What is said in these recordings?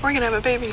We're gonna have a baby.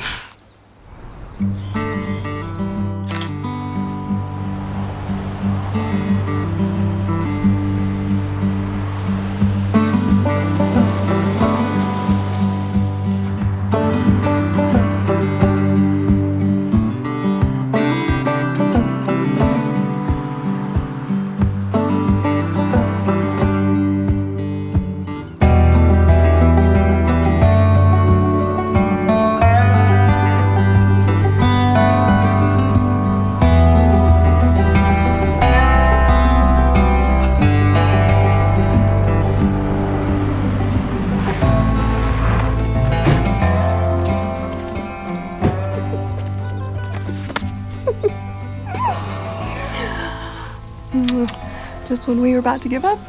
Just when we were about to give up.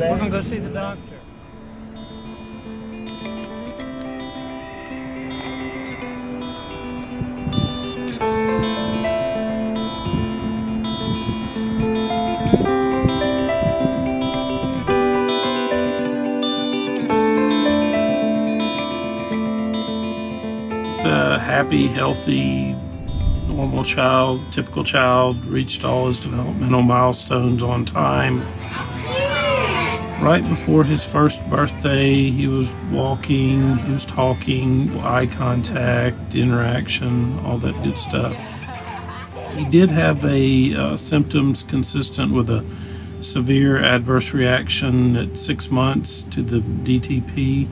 We're gonna go see the doctor. It's a happy, healthy, normal child, typical child, reached all his developmental milestones on time. Right before his first birthday, he was walking, he was talking, eye contact, interaction, all that good stuff. He did have symptoms consistent with a severe adverse reaction at 6 months to the DTP,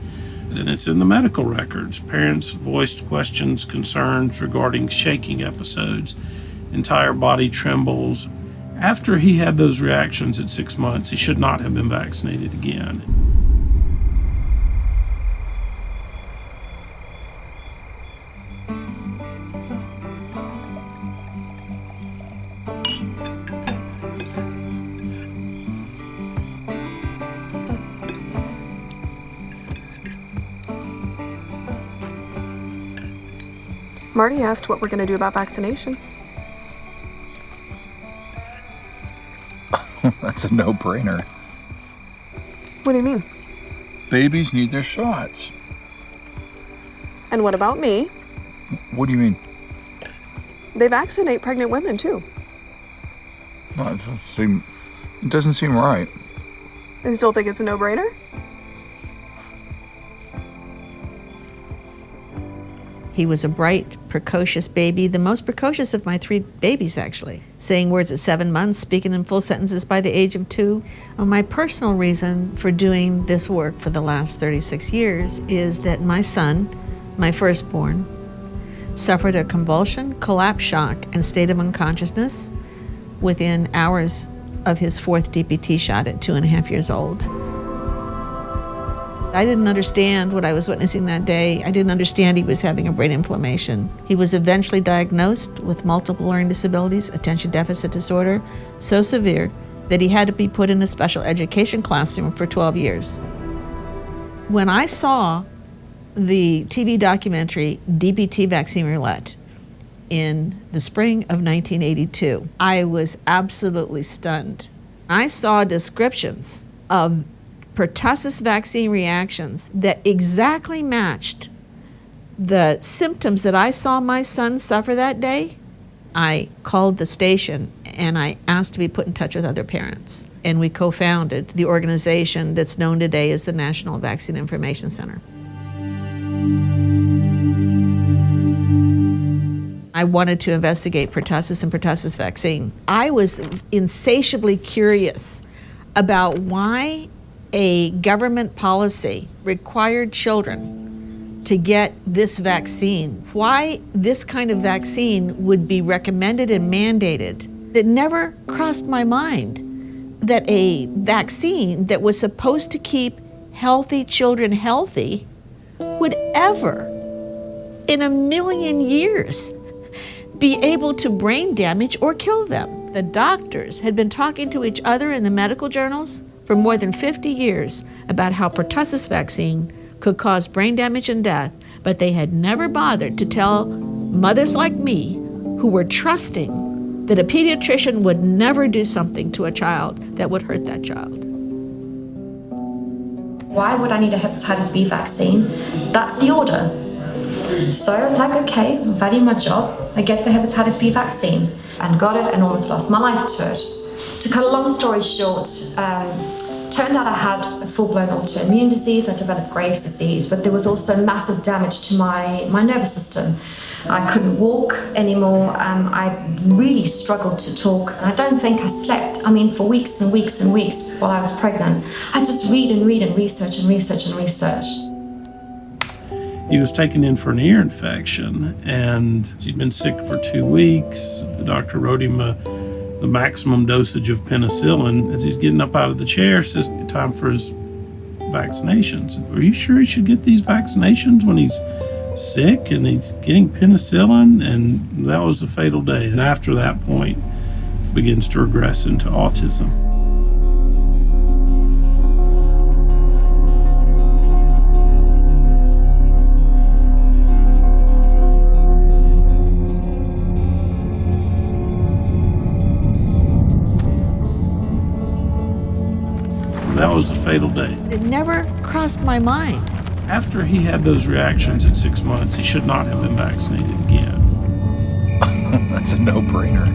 and it's in the medical records. Parents voiced questions, concerns regarding shaking episodes, entire body trembles. After he had those reactions at 6 months, he should not have been vaccinated again. Marty asked what we're gonna do about vaccination. That's a no-brainer. What do you mean? Babies need their shots. And what about me? What do you mean? They vaccinate pregnant women too. No, it doesn't seem right. You still think it's a no-brainer? He was a bright, precocious baby, the most precocious of my 3 babies, actually. Saying words at 7 months, speaking in full sentences by the age of 2. My personal reason for doing this work for the last 36 years is that my son, my firstborn, suffered a convulsion, collapse shock, and state of unconsciousness within hours of his 4th DPT shot at 2.5 years old. I didn't understand what I was witnessing that day. I didn't understand he was having a brain inflammation. He was eventually diagnosed with multiple learning disabilities, attention deficit disorder, so severe that he had to be put in a special education classroom for 12 years. When I saw the TV documentary DPT Vaccine Roulette in the spring of 1982, I was absolutely stunned. I saw descriptions of pertussis vaccine reactions that exactly matched the symptoms that I saw my son suffer that day. I called the station and I asked to be put in touch with other parents. And we co-founded the organization that's known today as the National Vaccine Information Center. I wanted to investigate pertussis and pertussis vaccine. I was insatiably curious about why a government policy required children to get this vaccine, why this kind of vaccine would be recommended and mandated. It never crossed my mind that a vaccine that was supposed to keep healthy children healthy would ever, in a million years, be able to brain damage or kill them. The doctors had been talking to each other in the medical journals for more than 50 years about how pertussis vaccine could cause brain damage and death, but they had never bothered to tell mothers like me who were trusting that a pediatrician would never do something to a child that would hurt that child. Why would I need a hepatitis B vaccine? That's the order. So I was like, okay, I value my job. I get the hepatitis B vaccine and got it and almost lost my life to it. To cut a long story short, turned out I had a full-blown autoimmune disease. I developed Graves' disease, but there was also massive damage to my nervous system. I couldn't walk anymore. I really struggled to talk. I don't think I slept. For weeks and weeks and weeks while I was pregnant. I just read and research and research and research. He was taken in for an ear infection, and he'd been sick for 2 weeks. The doctor wrote him the maximum dosage of penicillin. As he's getting up out of the chair, says, time for his vaccinations. Are you sure he should get these vaccinations when he's sick and he's getting penicillin? And that was the fatal day. And after that point, begins to regress into autism. That was the fatal day. It never crossed my mind. After he had those reactions at 6 months, he should not have been vaccinated again. That's a no-brainer.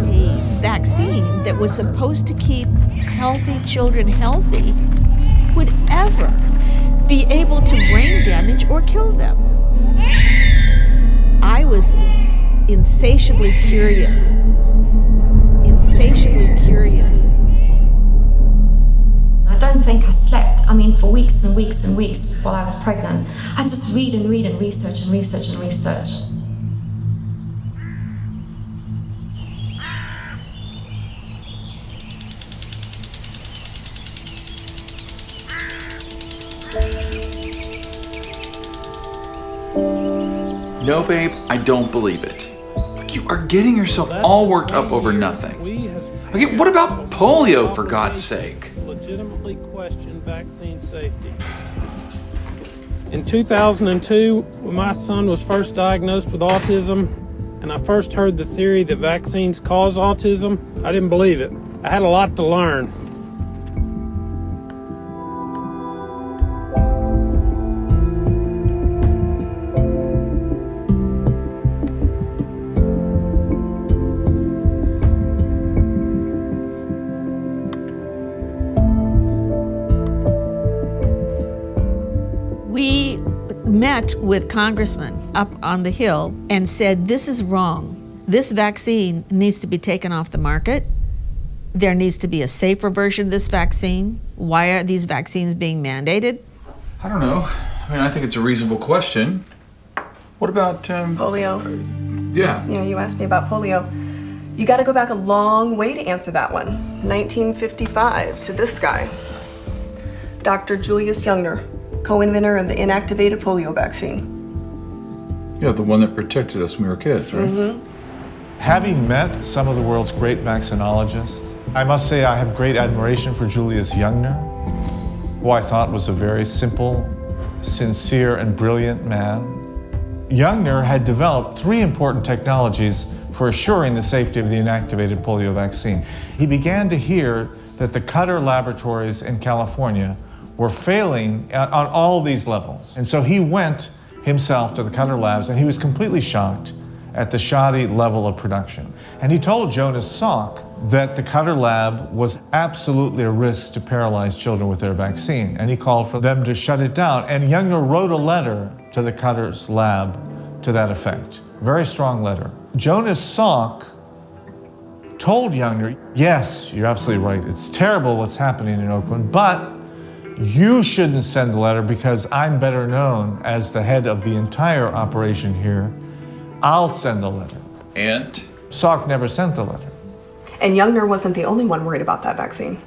A vaccine that was supposed to keep healthy children healthy would ever be able to brain damage or kill them. I was insatiably curious. Insatiably curious. I don't think I slept. For weeks and weeks and weeks while I was pregnant. I just read and research and research and research. No, babe, I don't believe it. You are getting yourself all worked up over nothing. Okay, what about polio, for God's sake? Legitimately question vaccine safety. In 2002, when my son was first diagnosed with autism, and I first heard the theory that vaccines cause autism, I didn't believe it. I had a lot to learn. We met with congressmen up on the Hill and said, this is wrong. This vaccine needs to be taken off the market. There needs to be a safer version of this vaccine. Why are these vaccines being mandated? I don't know. I think it's a reasonable question. What about, Polio. yeah. You asked me about polio. You got to go back a long way to answer that one. 1955 to this guy. Dr. Julius Youngner, co-inventor of the inactivated polio vaccine. Yeah, the one that protected us when we were kids, right? Mm-hmm. Having met some of the world's great vaccinologists, I must say I have great admiration for Julius Youngner, who I thought was a very simple, sincere, and brilliant man. Youngner had developed 3 important technologies for assuring the safety of the inactivated polio vaccine. He began to hear that the Cutter laboratories in California were failing on all these levels. And so he went himself to the Cutter labs, and he was completely shocked at the shoddy level of production. And he told Jonas Salk that the Cutter lab was absolutely a risk to paralyze children with their vaccine, and he called for them to shut it down. And Youngner wrote a letter to the Cutter's lab to that effect. Very strong letter. Jonas Salk told Youngner, yes, you're absolutely right, it's terrible what's happening in Oakland, but you shouldn't send the letter because I'm better known as the head of the entire operation here. I'll send the letter. And? Salk never sent the letter. And Youngner wasn't the only one worried about that vaccine.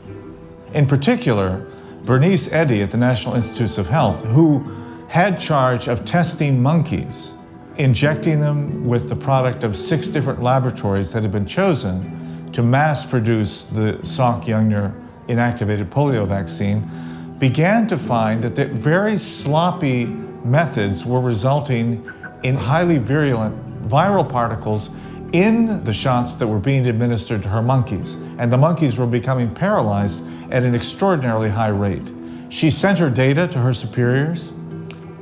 In particular, Bernice Eddy at the National Institutes of Health, who had charge of testing monkeys, injecting them with the product of 6 different laboratories that had been chosen to mass produce the Salk-Jungner inactivated polio vaccine, began to find that the very sloppy methods were resulting in highly virulent viral particles in the shots that were being administered to her monkeys. And the monkeys were becoming paralyzed at an extraordinarily high rate. She sent her data to her superiors,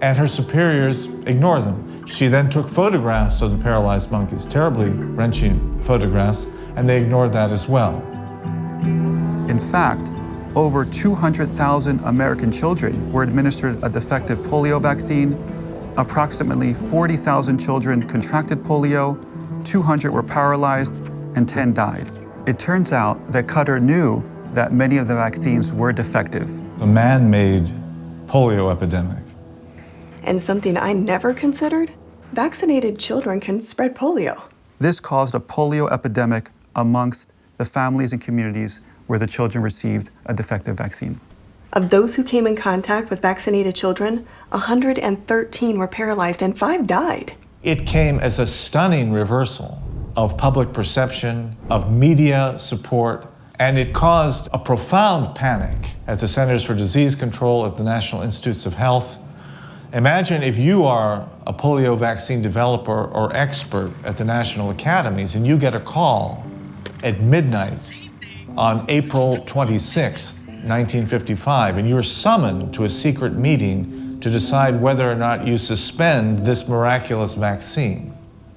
and her superiors ignored them. She then took photographs of the paralyzed monkeys, terribly wrenching photographs, and they ignored that as well. In fact, over 200,000 American children were administered a defective polio vaccine. Approximately 40,000 children contracted polio, 200 were paralyzed, and 10 died. It turns out that Qatar knew that many of the vaccines were defective. A man-made polio epidemic. And something I never considered, vaccinated children can spread polio. This caused a polio epidemic amongst the families and communities where the children received a defective vaccine. Of those who came in contact with vaccinated children, 113 were paralyzed and 5 died. It came as a stunning reversal of public perception, of media support, and it caused a profound panic at the Centers for Disease Control at the National Institutes of Health. Imagine if you are a polio vaccine developer or expert at the national academies and you get a call at midnight on April 26, 1955, and you're summoned to a secret meeting to decide whether or not you suspend this miraculous vaccine.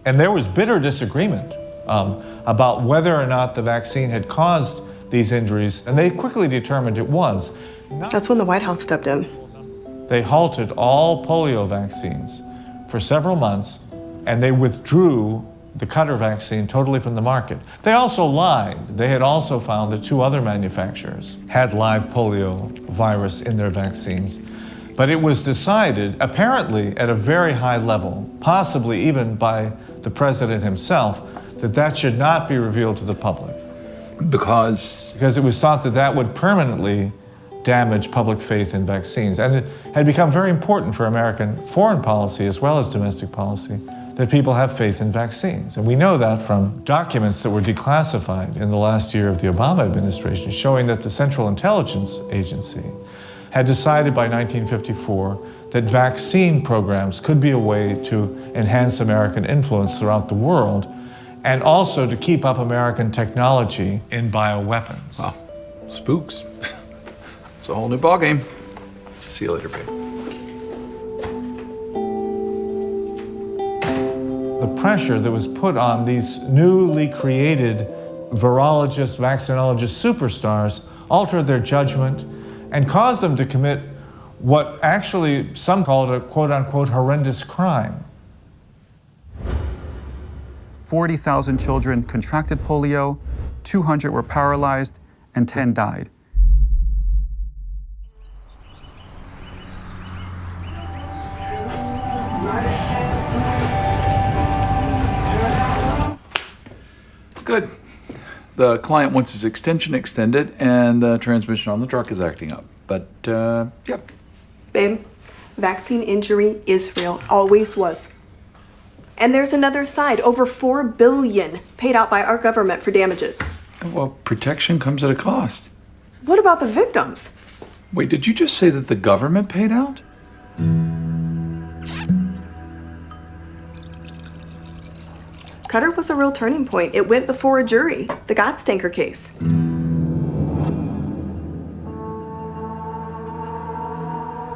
And there was bitter disagreement about whether or not the vaccine had caused these injuries, and they quickly determined it was. That's when the White House stepped in. They halted all polio vaccines for several months, and they withdrew the Qatar vaccine totally from the market. They also lied. They had also found that 2 other manufacturers had live polio virus in their vaccines. But it was decided, apparently at a very high level, possibly even by the president himself, that that should not be revealed to the public. Because Because it was thought that that would permanently damage public faith in vaccines. And it had become very important for American foreign policy as well as domestic policy that people have faith in vaccines. And we know that from documents that were declassified in the last year of the Obama administration, showing that the Central Intelligence Agency had decided by 1954 that vaccine programs could be a way to enhance American influence throughout the world and also to keep up American technology in bioweapons. wow, spooks. It's a whole new ballgame. See you later, babe. The pressure that was put on these newly created virologists, vaccinologist superstars altered their judgment and caused them to commit what actually some called a quote-unquote horrendous crime. 40,000 children contracted polio, 200 were paralyzed, and 10 died. Good. The client wants his extension extended, and the transmission on the truck is acting up. But, yep. Babe, vaccine injury is real, always was. And there's another side, over $4 billion paid out by our government for damages. Well, protection comes at a cost. What about the victims? Wait, did you just say that the government paid out? Qatar was a real turning point. It went before a jury, the Gottstanker case.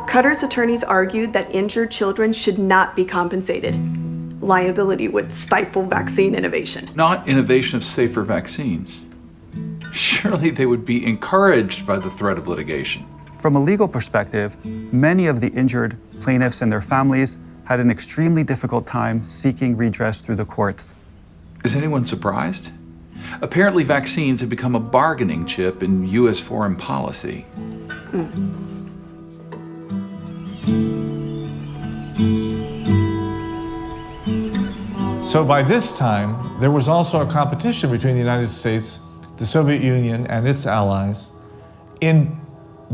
Qatar's attorneys argued that injured children should not be compensated. Liability would stifle vaccine innovation. Not innovation of safer vaccines. Surely they would be encouraged by the threat of litigation. From a legal perspective, many of the injured plaintiffs and their families had an extremely difficult time seeking redress through the courts. Is anyone surprised? Apparently, vaccines have become a bargaining chip in U.S. foreign policy. So by this time, there was also a competition between the United States, the Soviet Union, and its allies in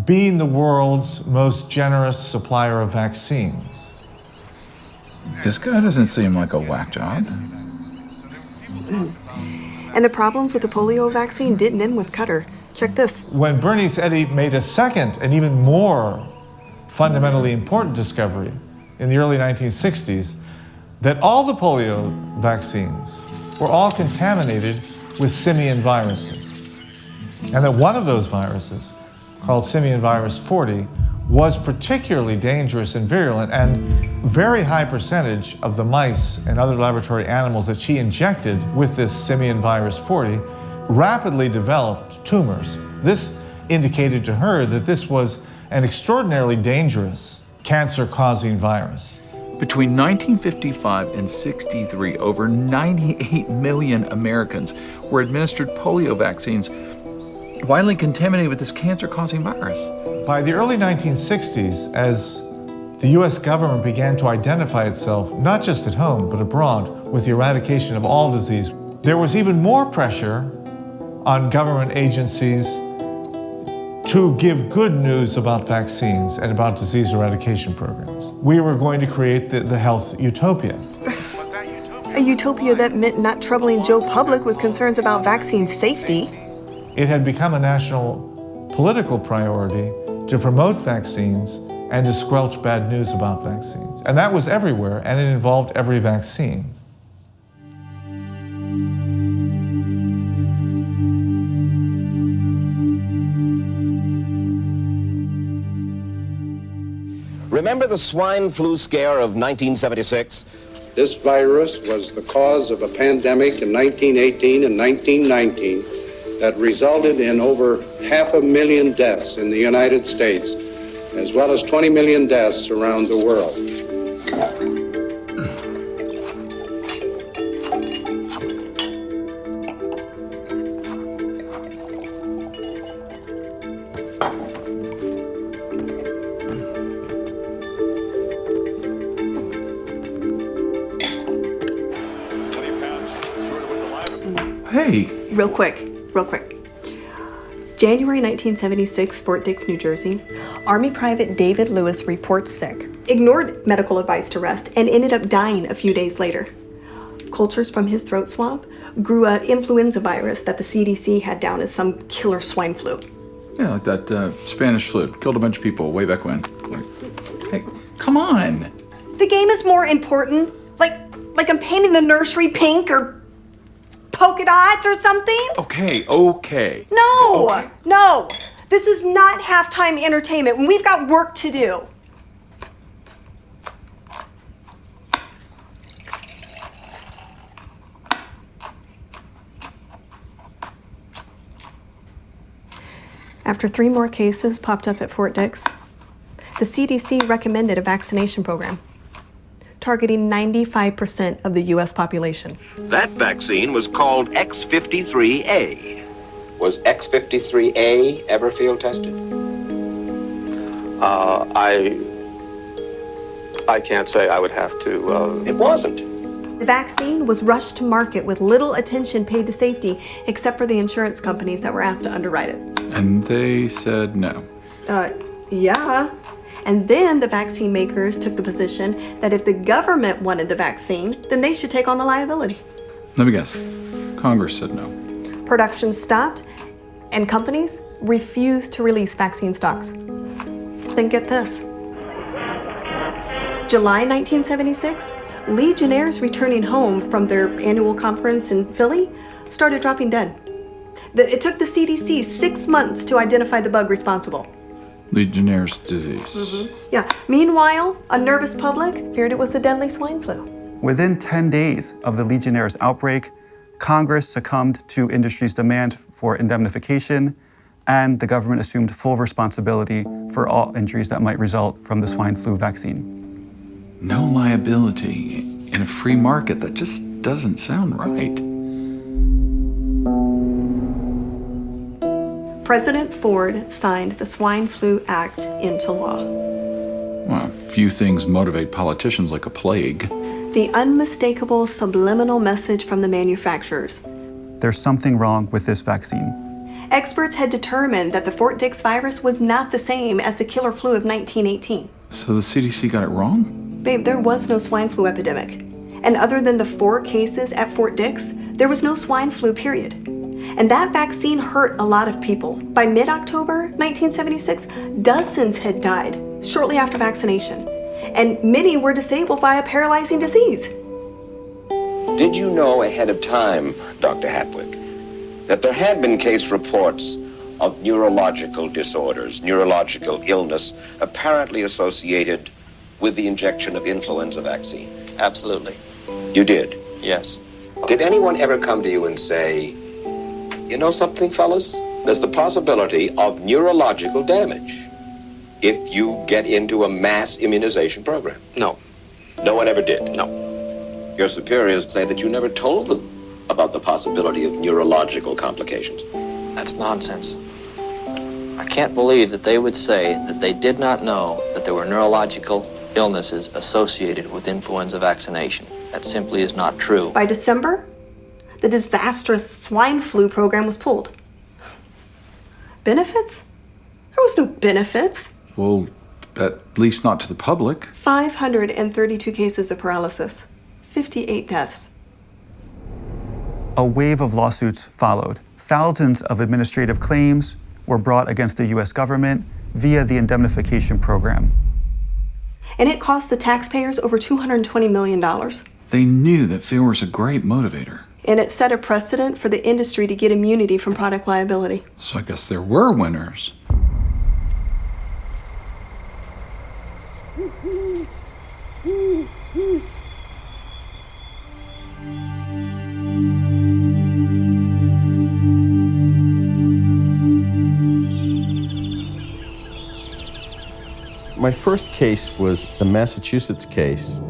being the world's most generous supplier of vaccines. This guy doesn't seem like a whack job. And the problems with the polio vaccine didn't end with Cutter. Check this. When Bernice Eddy made a second and even more fundamentally important discovery in the early 1960s, that all the polio vaccines were all contaminated with simian viruses. And that one of those viruses, called simian virus 40, was particularly dangerous and virulent, and very high percentage of the mice and other laboratory animals that she injected with this simian virus 40 rapidly developed tumors. This indicated to her that this was an extraordinarily dangerous cancer-causing virus. Between 1955 and 63, over 98 million Americans were administered polio vaccines, widely contaminated with this cancer-causing virus. By the early 1960s, as the US government began to identify itself, not just at home, but abroad, with the eradication of all disease, there was even more pressure on government agencies to give good news about vaccines and about disease eradication programs. We were going to create the health utopia. A utopia that meant not troubling Joe Public with concerns about vaccine safety. It had become a national political priority to promote vaccines and to squelch bad news about vaccines. And that was everywhere, and it involved every vaccine. Remember the swine flu scare of 1976? This virus was the cause of a pandemic in 1918 and 1919 that resulted in over 500,000 deaths in the United States, as well as 20 million deaths around the world. Hey. Real quick. January 1976, Fort Dix, New Jersey. Army Private David Lewis reports sick, ignored medical advice to rest, and ended up dying a few days later. Cultures from his throat swab grew an influenza virus that the CDC had down as some killer swine flu. Yeah, like that Spanish flu. Killed a bunch of people way back when. Hey, come on. The game is more important. Like I'm painting the nursery pink or polka dots or something? Okay. No. This is not halftime entertainment. We've got work to do. After 3 more cases popped up at Fort Dix, the CDC recommended a vaccination program targeting 95% of the U.S. population. That vaccine was called X53A. Was X53A ever field tested? I can't say. I would have to. It wasn't. The vaccine was rushed to market with little attention paid to safety, except for the insurance companies that were asked to underwrite it. And they said no. Yeah. And then the vaccine makers took the position that if the government wanted the vaccine, then they should take on the liability. Let me guess. Congress said no. Production stopped, and companies refused to release vaccine stocks. Then get this. July 1976, Legionnaires returning home from their annual conference in Philly started dropping dead. It took the CDC 6 months to identify the bug responsible. Legionnaire's disease. Yeah. Meanwhile, a nervous public feared it was the deadly swine flu. Within 10 days of the Legionnaire's outbreak, Congress succumbed to industry's demand for indemnification, and the government assumed full responsibility for all injuries that might result from the swine flu vaccine. No liability in a free market. That just doesn't sound right. President Ford signed the Swine Flu Act into law. Well, few things motivate politicians like a plague. The unmistakable subliminal message from the manufacturers. There's something wrong with this vaccine. Experts had determined that the Fort Dix virus was not the same as the killer flu of 1918. So the CDC got it wrong? Babe, there was no swine flu epidemic. And other than the 4 cases at Fort Dix, There was no swine flu, period. And that vaccine hurt a lot of people. By mid-October 1976, dozens had died shortly after vaccination, and many were disabled by a paralyzing disease. Did you know ahead of time, Dr. Hatwick, that there had been case reports of neurological disorders, neurological illness, apparently associated with the injection of influenza vaccine? Absolutely. You did? Yes. Did anyone ever come to you and say, you know something, fellas? There's the possibility of neurological damage if you get into a mass immunization program? No. No one ever did? No. Your superiors say that you never told them about the possibility of neurological complications. That's nonsense. I can't believe that they would say that they did not know that there were neurological illnesses associated with influenza vaccination. That simply is not true. By December, the disastrous swine flu program was pulled. Benefits? There was no benefits. Well, at least not to the public. 532 cases of paralysis, 58 deaths. A wave of lawsuits followed. Thousands of administrative claims were brought against the U.S. government via the indemnification program. And it cost the taxpayers over $220 million. They knew that fear was a great motivator. And it set a precedent for the industry to get immunity from product liability. So I guess there were winners. My first case was the Massachusetts case.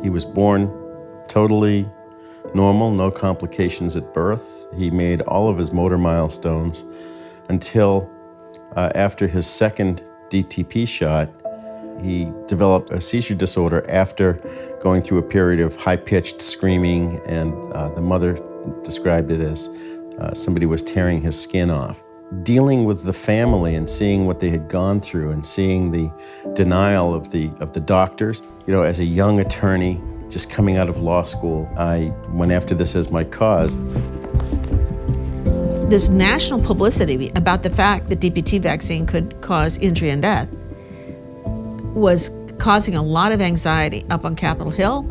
He was born totally normal, no complications at birth. He made all of his motor milestones until after his second DTP shot, he developed a seizure disorder after going through a period of high-pitched screaming, and the mother described it as somebody was tearing his skin off. Dealing with the family and seeing what they had gone through and seeing the denial of the doctors. You know, as a young attorney, just coming out of law school, I went after this as my cause. This national publicity about the fact that DPT vaccine could cause injury and death was causing a lot of anxiety up on Capitol Hill.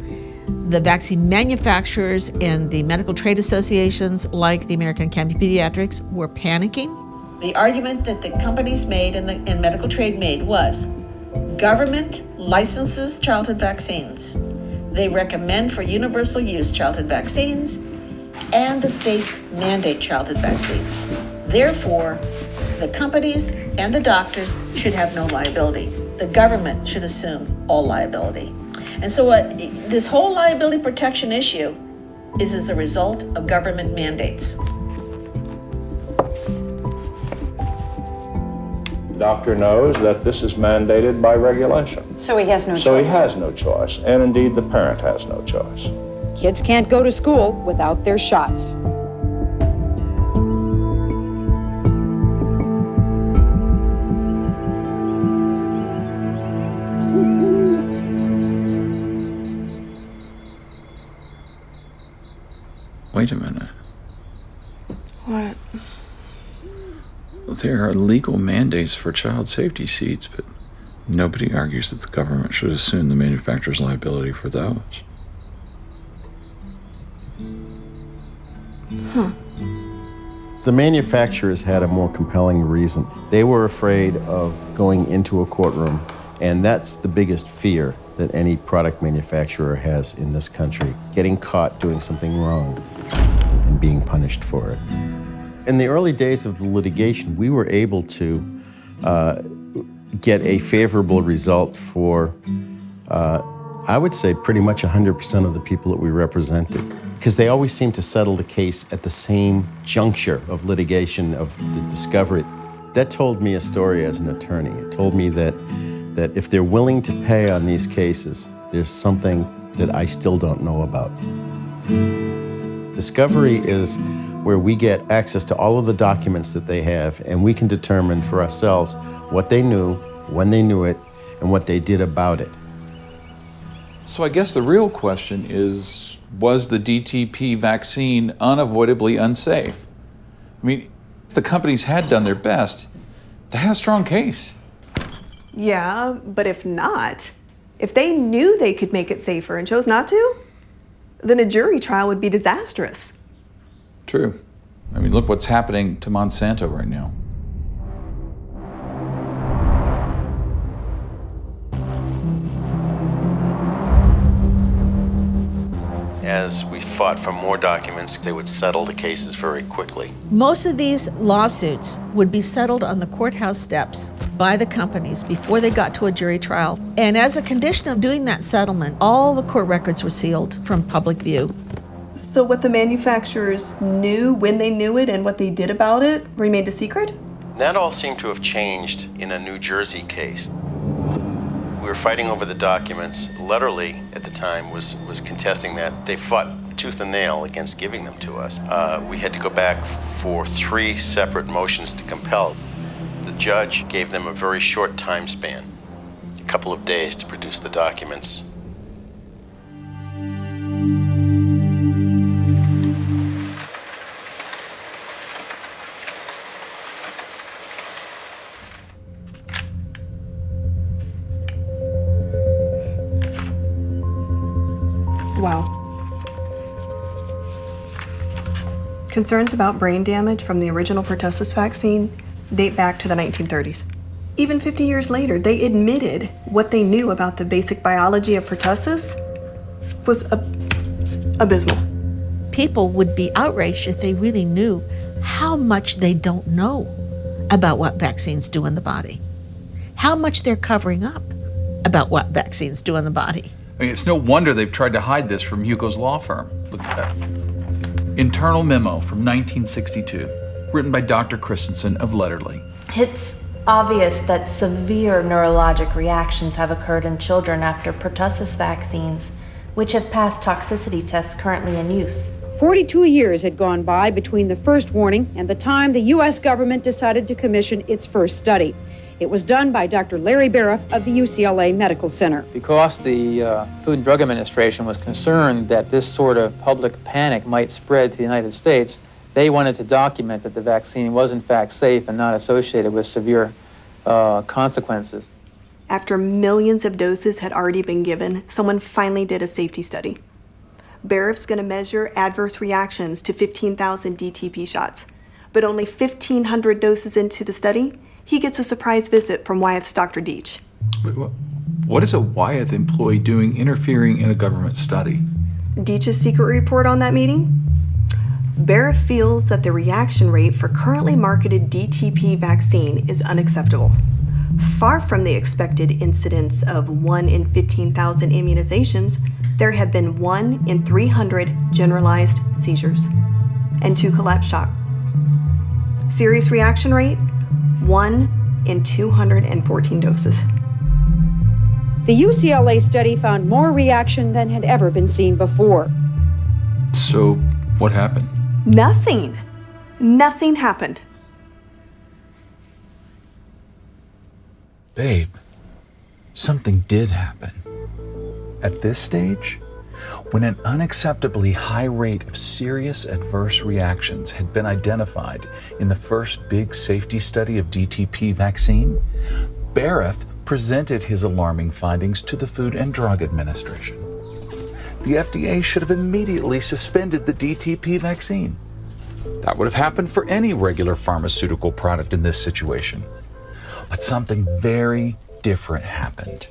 The vaccine manufacturers and the medical trade associations, like the American Academy of Pediatrics, were panicking. The argument that the companies made and medical trade made was government licenses childhood vaccines. They recommend for universal use childhood vaccines, and the states mandate childhood vaccines. Therefore, the companies and the doctors should have no liability. The government should assume all liability. And so this whole liability protection issue is as a result of government mandates. The doctor knows that this is mandated by regulation. So he has no choice. So he has no choice, and indeed the parent has no choice. Kids can't go to school without their shots. Wait a minute. What? Well, there are legal mandates for child safety seats, but nobody argues that the government should assume the manufacturer's liability for those. Huh. The manufacturers had a more compelling reason. They were afraid of going into a courtroom, and that's the biggest fear that any product manufacturer has in this country, getting caught doing something wrong and being punished for it. In the early days of the litigation, we were able to get a favorable result for, I would say, pretty much 100% of the people that we represented, because they always seemed to settle the case at the same juncture of litigation, of the discovery. That told me a story as an attorney. It told me that if they're willing to pay on these cases, there's something that I still don't know about. Discovery is where we get access to all of the documents that they have, and we can determine for ourselves what they knew, when they knew it, and what they did about it. So I guess the real question is, was the DTP vaccine unavoidably unsafe? I mean, if the companies had done their best, they had a strong case. Yeah, but if not, if they knew they could make it safer and chose not to, then a jury trial would be disastrous. True. I mean, look what's happening to Monsanto right now. As we fought for more documents, they would settle the cases very quickly. Most of these lawsuits would be settled on the courthouse steps by the companies before they got to a jury trial. And as a condition of doing that settlement, all the court records were sealed from public view. So what the manufacturers knew, when they knew it, and what they did about it remained a secret? That all seemed to have changed in a New Jersey case. We were fighting over the documents. Letterly, at the time, was contesting that. They fought tooth and nail against giving them to us. We had to go back for 3 separate motions to compel. The judge gave them a very short time span, a couple of days to produce the documents. Wow. Concerns about brain damage from the original pertussis vaccine date back to the 1930s. Even 50 years later, they admitted what they knew about the basic biology of pertussis was abysmal. People would be outraged if they really knew how much they don't know about what vaccines do in the body, how much they're covering up about what vaccines do in the body. I mean, it's no wonder they've tried to hide this from Hugo's law firm. Look at that. Internal memo from 1962, written by Dr. Christensen of Letterly. It's obvious that severe neurologic reactions have occurred in children after pertussis vaccines, which have passed toxicity tests currently in use. 42 years had gone by between the first warning and the time the U.S. government decided to commission its first study. It was done by Dr. Larry Bariff of the UCLA Medical Center. Because the Food and Drug Administration was concerned that this sort of public panic might spread to the United States, they wanted to document that the vaccine was in fact safe and not associated with severe consequences. After millions of doses had already been given, someone finally did a safety study. Bariff's going to measure adverse reactions to 15,000 DTP shots, but only 1,500 doses into the study, he gets a surprise visit from Wyeth's Dr. Deitch. Wait, what is a Wyeth employee doing interfering in a government study? Deitch's secret report on that meeting? Bariff feels that the reaction rate for currently marketed DTP vaccine is unacceptable. Far from the expected incidence of 1 in 15,000 immunizations, there have been 1 in 300 generalized seizures and 2 collapse shock. Serious reaction rate? 1 in 214 doses. The UCLA study found more reaction than had ever been seen before. So, what happened? Nothing. Nothing happened. Babe, something did happen. At this stage, when an unacceptably high rate of serious adverse reactions had been identified in the first big safety study of DTP vaccine, Bariff presented his alarming findings to the Food and Drug Administration. The FDA should have immediately suspended the DTP vaccine. That would have happened for any regular pharmaceutical product in this situation. But something very different happened.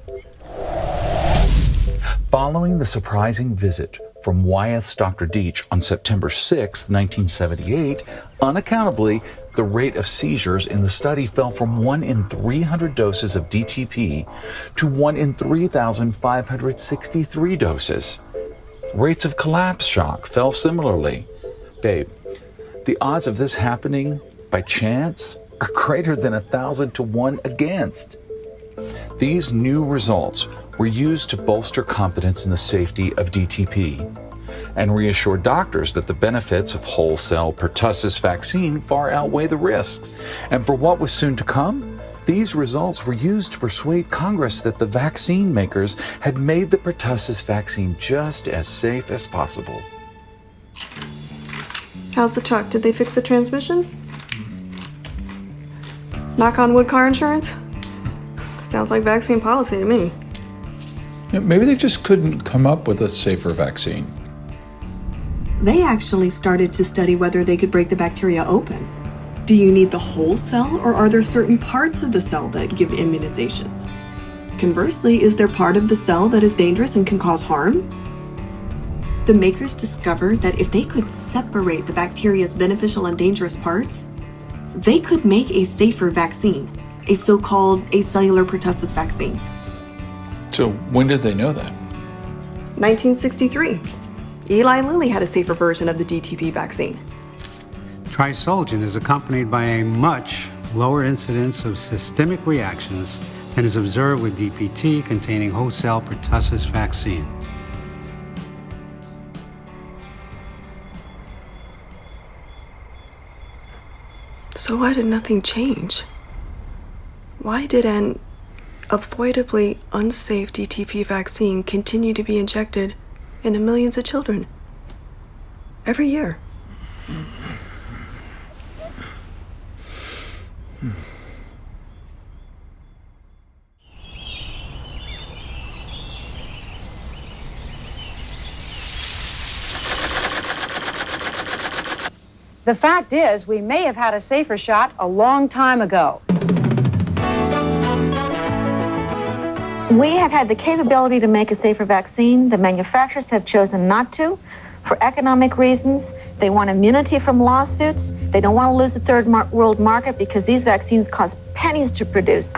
Following the surprising visit from Wyeth's Dr. Deitch on September 6, 1978, unaccountably, the rate of seizures in the study fell from 1 in 300 doses of DTP to 1 in 3,563 doses. Rates of collapse shock fell similarly. Babe, the odds of this happening by chance are greater than 1,000 to 1 against. These new results were used to bolster confidence in the safety of DTP and reassure doctors that the benefits of whole cell pertussis vaccine far outweigh the risks. And for what was soon to come, These results were used to persuade Congress that the vaccine makers had made the pertussis vaccine just as safe as possible. How's the truck? Did they fix the transmission? Knock on wood, car insurance? Sounds like vaccine policy to me. Yeah, maybe they just couldn't come up with a safer vaccine. They actually started to study whether they could break the bacteria open. Do you need the whole cell, or are there certain parts of the cell that give immunizations? Conversely, is there part of the cell that is dangerous and can cause harm? The makers discovered that if they could separate the bacteria's beneficial and dangerous parts, they could make a safer vaccine, a so-called acellular pertussis vaccine. So when did they know that? 1963. Eli Lilly had a safer version of the DTP vaccine. Trisulgin is accompanied by a much lower incidence of systemic reactions than is observed with DPT containing host cell pertussis vaccine. So why did nothing change? Why did an avoidably unsafe DTP vaccine continue to be injected into millions of children every year? The fact is, we may have had a safer shot a long time ago. We have had the capability to make a safer vaccine. The manufacturers have chosen not to for economic reasons. They want immunity from lawsuits. They don't want to lose the third world market because these vaccines cost pennies to produce.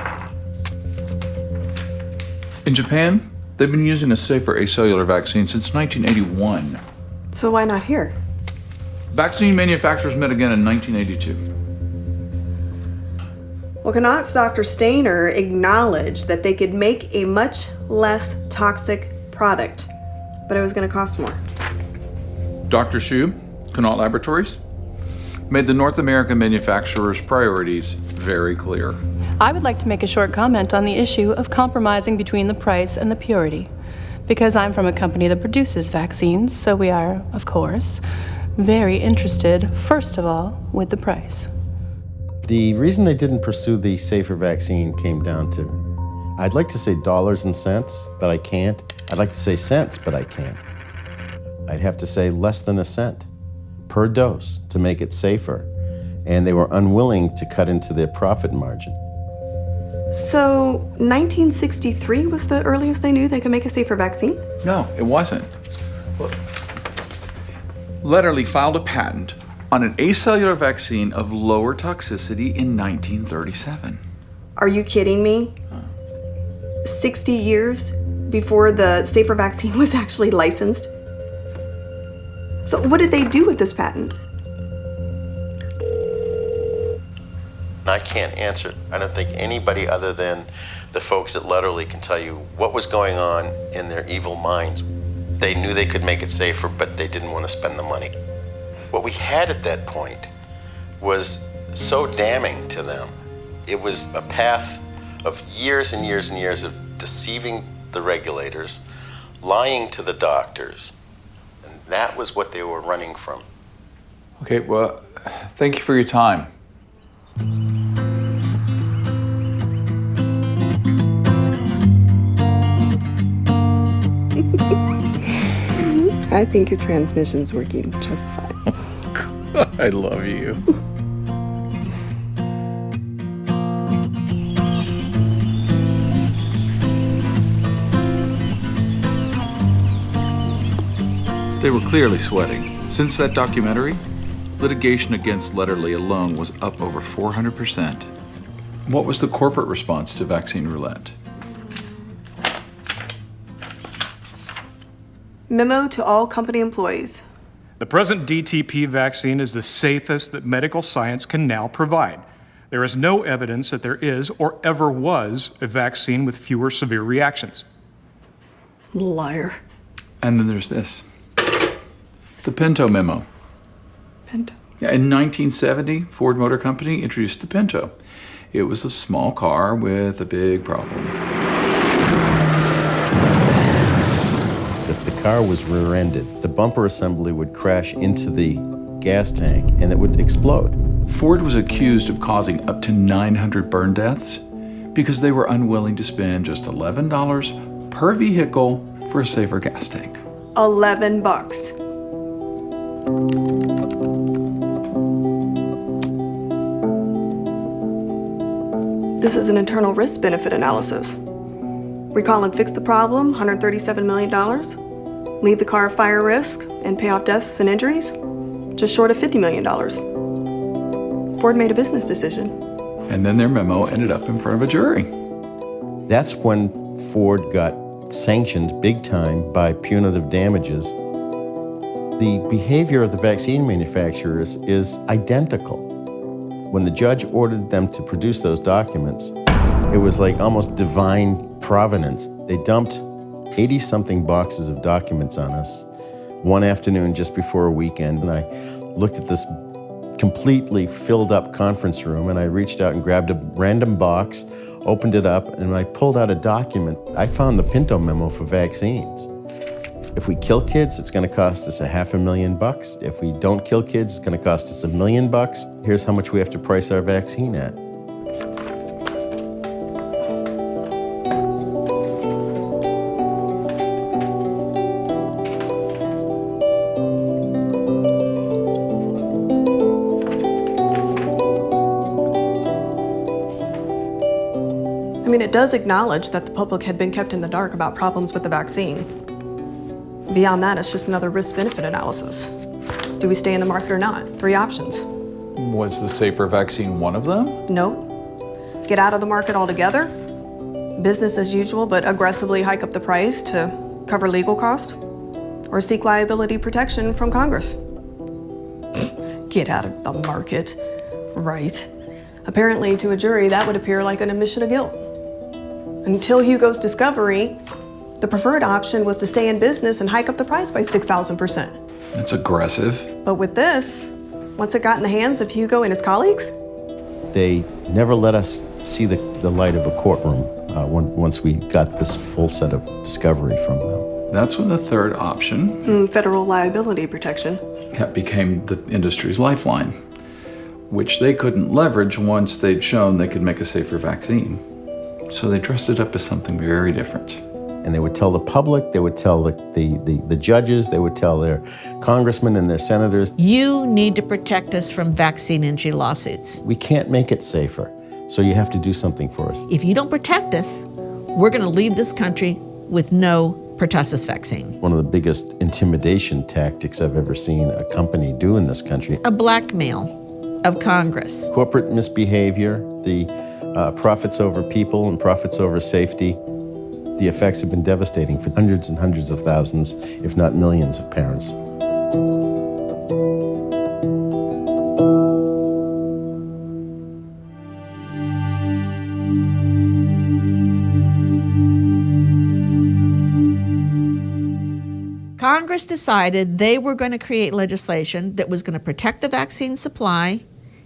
In Japan, they've been using a safer acellular vaccine since 1981. So why not here? Vaccine manufacturers met again in 1982. Well, Connaught's Dr. Stainer acknowledged that they could make a much less toxic product, but it was going to cost more. Dr. Hsu, Connaught Laboratories, made the North American manufacturers' priorities very clear. I would like to make a short comment on the issue of compromising between the price and the purity. Because I'm from a company that produces vaccines, so we are, of course, very interested, first of all, with the price. The reason they didn't pursue the safer vaccine came down to, I'd like to say dollars and cents, but I can't. I'd like to say cents, but I can't. I'd have to say less than a cent per dose to make it safer, and they were unwilling to cut into their profit margin. So 1963 was the earliest they knew they could make a safer vaccine? No, it wasn't. Lederle filed a patent on an acellular vaccine of lower toxicity in 1937. Are you kidding me? 60 years before the safer vaccine was actually licensed? So what did they do with this patent? I can't answer. I don't think anybody other than the folks at Lederle can tell you what was going on in their evil minds. They knew they could make it safer, but they didn't want to spend the money. What we had at that point was so damning to them. It was a path of years and years and years of deceiving the regulators, lying to the doctors, and that was what they were running from. Okay, well, thank you for your time. I think your transmission's working just fine. I love you. They were clearly sweating. Since that documentary, litigation against Lederle alone was up over 400%. What was the corporate response to vaccine roulette? Memo to all company employees. The present DTP vaccine is the safest that medical science can now provide. There is no evidence that there is or ever was a vaccine with fewer severe reactions. Liar. And then there's this. The Pinto memo. Pinto? Yeah, in 1970, Ford Motor Company introduced the Pinto. It was a small car with a big problem. If the car was rear-ended, the bumper assembly would crash into the gas tank and it would explode. Ford was accused of causing up to 900 burn deaths because they were unwilling to spend just $11 per vehicle for a safer gas tank. $11. This is an internal risk-benefit analysis. Recall and fix the problem, $137 million. Leave the car fire risk and pay off deaths and injuries, just short of $50 million. Ford made a business decision. And then their memo ended up in front of a jury. That's when Ford got sanctioned big time by punitive damages. The behavior of the vaccine manufacturers is identical. When the judge ordered them to produce those documents, it was like almost divine providence. They dumped 80-something boxes of documents on us one afternoon just before a weekend, and I looked at this completely filled up conference room, and I reached out and grabbed a random box, opened it up, and I pulled out a document. I found the Pinto memo for vaccines. If we kill kids, it's gonna cost us $500,000. If we don't kill kids, it's gonna cost us $1 million. Here's how much we have to price our vaccine at. I mean, it does acknowledge that the public had been kept in the dark about problems with the vaccine. Beyond that, it's just another risk-benefit analysis. Do we stay in the market or not? 3 options. Was the safer vaccine one of them? No. Get out of the market altogether. Business as usual, but aggressively hike up the price to cover legal costs. Or seek liability protection from Congress. Get out of the market. Right. Apparently, to a jury, that would appear like an admission of guilt. Until Hugo's discovery, the preferred option was to stay in business and hike up the price by 6,000%. That's aggressive. But with this, once it got in the hands of Hugo and his colleagues, They never let us see the light of a courtroom once we got this full set of discovery from them. That's when the third option federal liability protection. became the industry's lifeline, which they couldn't leverage once they'd shown they could make a safer vaccine. So they dressed it up as something very different. And they would tell the public, they would tell the judges, they would tell their congressmen and their senators. You need to protect us from vaccine injury lawsuits. We can't make it safer, so you have to do something for us. If you don't protect us, we're going to leave this country with no pertussis vaccine. One of the biggest intimidation tactics I've ever seen a company do in this country. A blackmail of Congress. Corporate misbehavior, the profits over people and profits over safety. The effects have been devastating for hundreds and hundreds of thousands, if not millions of parents. Congress decided they were going to create legislation that was going to protect the vaccine supply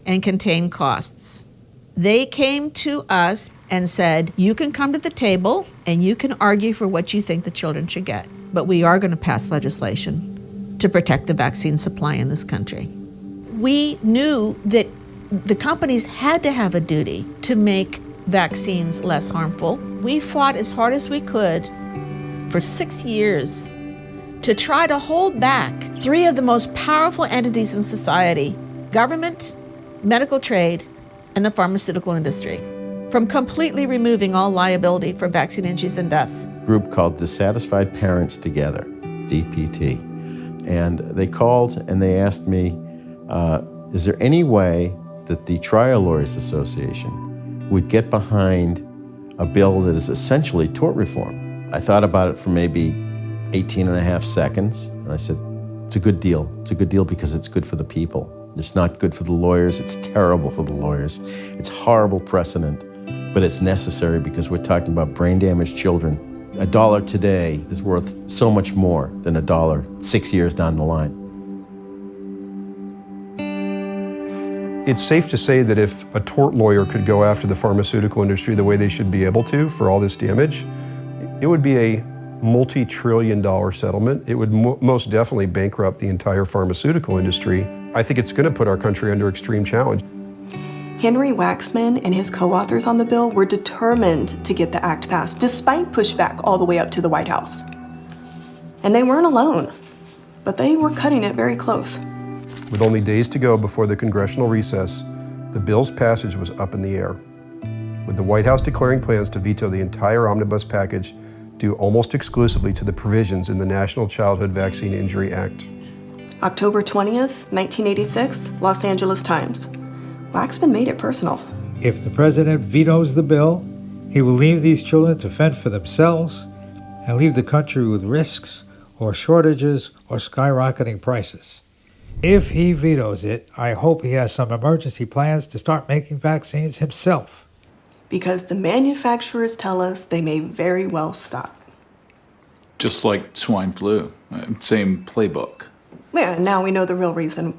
and contain costs. They came to us and said, you can come to the table and you can argue for what you think the children should get, but we are going to pass legislation to protect the vaccine supply in this country. We knew that the companies had to have a duty to make vaccines less harmful. We fought as hard as we could for 6 years to try to hold back 3 of the most powerful entities in society, government, medical trade, and the pharmaceutical industry, from completely removing all liability for vaccine injuries and deaths. A group called Dissatisfied Parents Together, DPT. And they called and they asked me, is there any way that the Trial Lawyers Association would get behind a bill that is essentially tort reform? I thought about it for maybe 18 and a half seconds, and I said, it's a good deal. It's a good deal because it's good for the people. It's not good for the lawyers. It's terrible for the lawyers. It's horrible precedent, but it's necessary because we're talking about brain-damaged children. $1 today is worth so much more than $1 6 years down the line. It's safe to say that if a tort lawyer could go after the pharmaceutical industry the way they should be able to for all this damage, it would be a multi-trillion-dollar settlement. It would most definitely bankrupt the entire pharmaceutical industry. I think it's going to put our country under extreme challenge. Henry Waxman and his co-authors on the bill were determined to get the act passed, despite pushback all the way up to the White House. And they weren't alone, but they were cutting it very close. With only days to go before the congressional recess, the bill's passage was up in the air, with the White House declaring plans to veto the entire omnibus package due almost exclusively to the provisions in the National Childhood Vaccine Injury Act. October 20th, 1986, Los Angeles Times. Waxman made it personal. If the president vetoes the bill, he will leave these children to fend for themselves and leave the country with risks or shortages or skyrocketing prices. If he vetoes it, I hope he has some emergency plans to start making vaccines himself. Because the manufacturers tell us they may very well stop. Just like swine flu, same playbook. Yeah, now we know the real reason.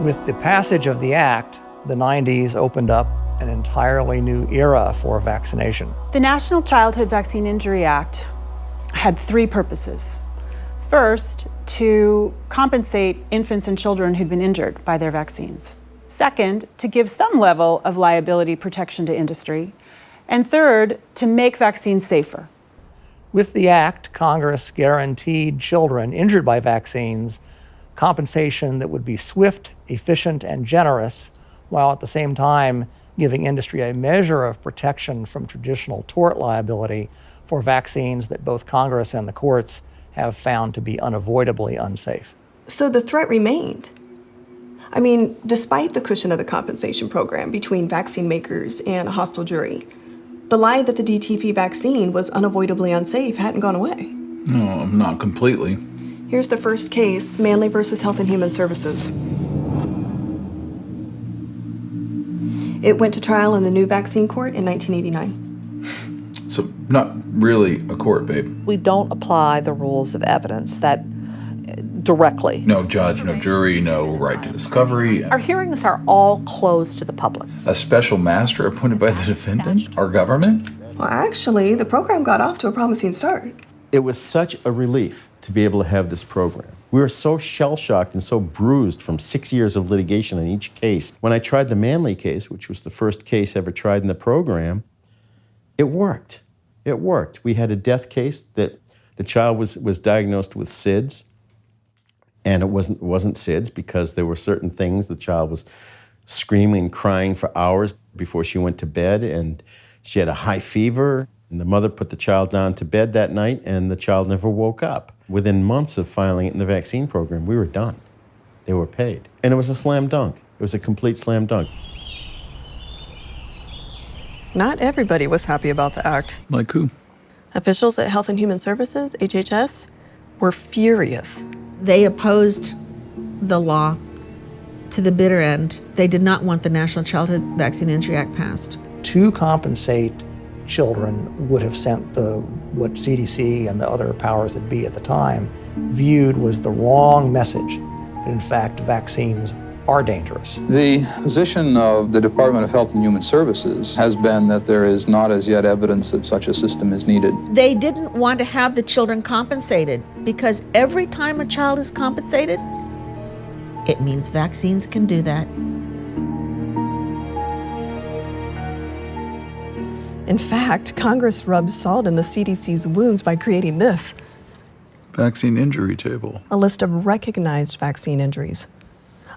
With the passage of the act, the 90s opened up an entirely new era for vaccination. The National Childhood Vaccine Injury Act had three purposes. First, to compensate infants and children who'd been injured by their vaccines. Second, to give some level of liability protection to industry. And third, to make vaccines safer. With the act, Congress guaranteed children injured by vaccines compensation that would be swift, efficient, and generous, while at the same time giving industry a measure of protection from traditional tort liability for vaccines that both Congress and the courts have found to be unavoidably unsafe. So the threat remained. I mean, despite the cushion of the compensation program between vaccine makers and a hostile jury, the lie that the DTP vaccine was unavoidably unsafe hadn't gone away. No, not completely. Here's the first case, Manley versus Health and Human Services. It went to trial in the new vaccine court in 1989. So not really a court, babe. We don't apply the rules of evidence that directly. No judge, no jury, no right to discovery. Our hearings are all closed to the public. A special master appointed by the defendant? Our government? Well, actually, the program got off to a promising start. It was such a relief to be able to have this program. We were so shell-shocked and so bruised from 6 years of litigation in each case. When I tried the Manley case, which was the first case ever tried in the program, it worked. It worked. We had a death case that the child was diagnosed with SIDS, and it wasn't SIDS because there were certain things. The child was screaming and crying for hours before she went to bed, and she had a high fever. And the mother put the child down to bed that night, and the child never woke up. Within months of filing it in the vaccine program, we were done. They were paid. And it was a slam dunk. It was a complete slam dunk. Not everybody was happy about the act. Like who? Officials at Health and Human Services, HHS, were furious. They opposed the law to the bitter end. They did not want the National Childhood Vaccine Injury Act passed. To compensate children would have sent what CDC and the other powers that be at the time viewed was the wrong message, that in fact vaccines are dangerous. The position of the Department of Health and Human Services has been that there is not as yet evidence that such a system is needed. They didn't want to have the children compensated because every time a child is compensated, it means vaccines can do that. In fact, Congress rubbed salt in the CDC's wounds by creating this. Vaccine injury table. A list of recognized vaccine injuries.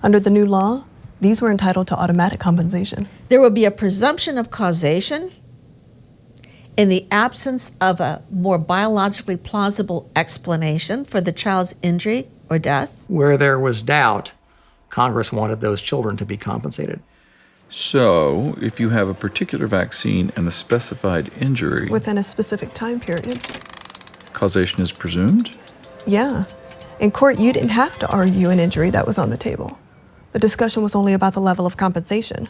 Under the new law, these were entitled to automatic compensation. There will be a presumption of causation in the absence of a more biologically plausible explanation for the child's injury or death. Where there was doubt, Congress wanted those children to be compensated. So, if you have a particular vaccine and a specified injury, Within a specific time period. causation is presumed? Yeah. In court, you didn't have to argue an injury that was on the table. The discussion was only about the level of compensation.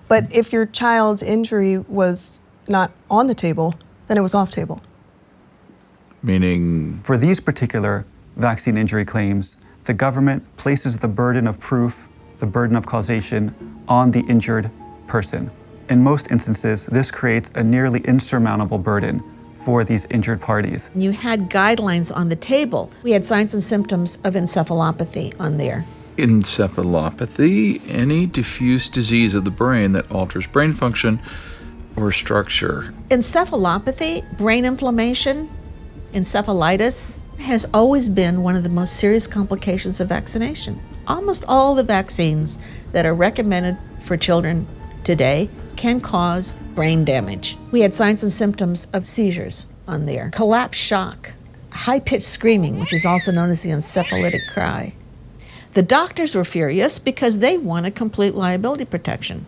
But if your child's injury was not on the table, then it was off table. Meaning? For these particular vaccine injury claims, the government places the burden of proof, the burden of causation, on the injured person. In most instances, this creates a nearly insurmountable burden for these injured parties. You had guidelines on the table. We had signs and symptoms of encephalopathy on there. Encephalopathy, any diffuse disease of the brain that alters brain function or structure. Encephalopathy, brain inflammation, encephalitis has always been one of the most serious complications of vaccination. Almost all the vaccines that are recommended for children today can cause brain damage. We had signs and symptoms of seizures on there, collapse shock, high-pitched screaming, which is also known as the encephalitic cry. The doctors were furious because they wanted complete liability protection,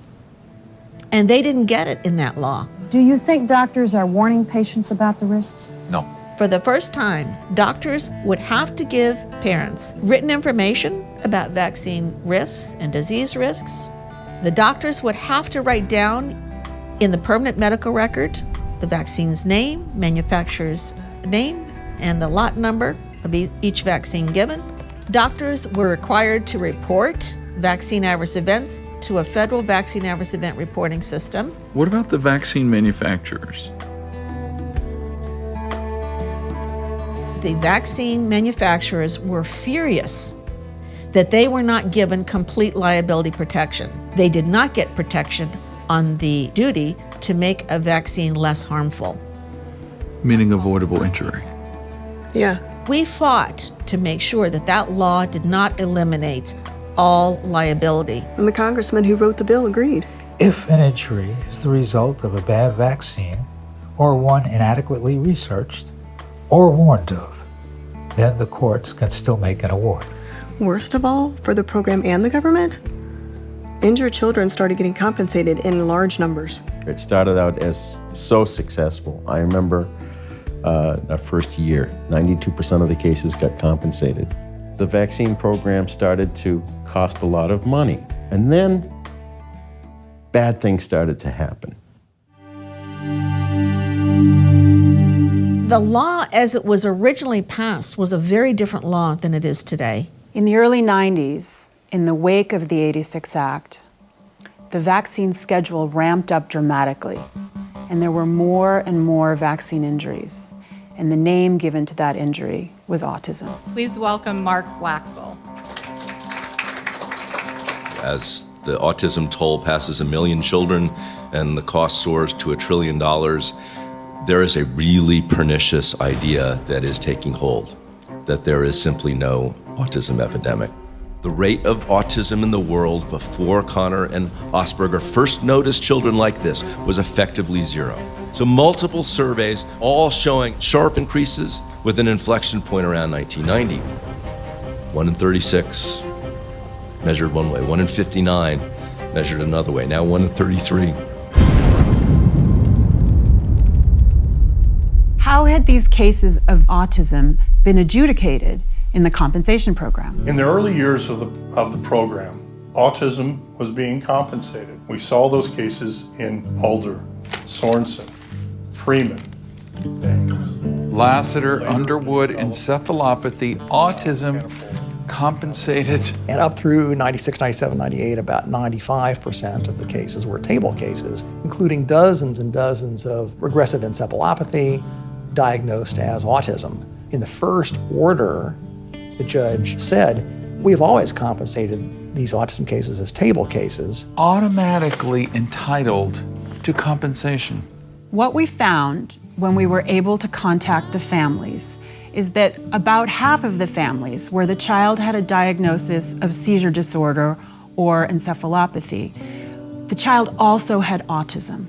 and they didn't get it in that law. Do you think doctors are warning patients about the risks? No. For the first time, doctors would have to give parents written information about vaccine risks and disease risks. The doctors would have to write down in the permanent medical record the vaccine's name, manufacturer's name, and the lot number of each vaccine given. Doctors were required to report vaccine adverse events to a federal vaccine adverse event reporting system. What about the vaccine manufacturers? The vaccine manufacturers were furious that they were not given complete liability protection. They did not get protection on the duty to make a vaccine less harmful. Meaning avoidable injury. Yeah. We fought to make sure that that law did not eliminate all liability. And the congressman who wrote the bill agreed. If an injury is the result of a bad vaccine or one inadequately researched or warned of, then the courts can still make an award. Worst of all, for the program and the government, injured children started getting compensated in large numbers. It started out as so successful. I remember our first year, 92% of the cases got compensated. The vaccine program started to cost a lot of money. And then bad things started to happen. The law as it was originally passed was a very different law than it is today. In the early 90s, in the wake of the 86 Act, the vaccine schedule ramped up dramatically, and there were more and more vaccine injuries. And the name given to that injury was autism. Please welcome Mark Waxel. As the autism toll passes 1 million children and the cost soars to $1 trillion, there is a really pernicious idea that is taking hold, that there is simply no autism epidemic. The rate of autism in the world before Connor and Asperger first noticed children like this was effectively zero. So multiple surveys all showing sharp increases with an inflection point around 1990. 1 in 36 measured one way, 1 in 59 measured another way, now 1 in 33. How had these cases of autism been adjudicated in the compensation program? In the early years of the program, autism was being compensated. We saw those cases in Alder, Sorensen, Freeman, Banks. Lassiter, Underwood, encephalopathy, autism, compensated. And up through 96, 97, 98, about 95% of the cases were table cases, including dozens and dozens of regressive encephalopathy diagnosed as autism. In the first order, the judge said, we have always compensated these autism cases as table cases. Automatically entitled to compensation. What we found when we were able to contact the families is that about half of the families where the child had a diagnosis of seizure disorder or encephalopathy, the child also had autism.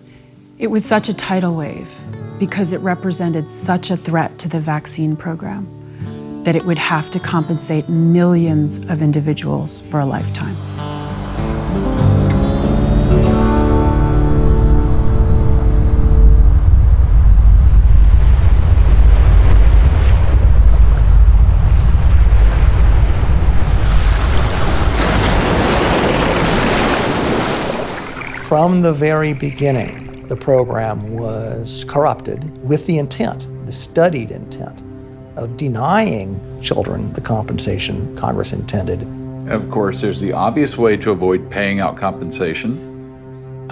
It was such a tidal wave because it represented such a threat to the vaccine program that it would have to compensate millions of individuals for a lifetime. From the very beginning, the program was corrupted with the intent, the studied intent, of denying children the compensation Congress intended. Of course, there's the obvious way to avoid paying out compensation.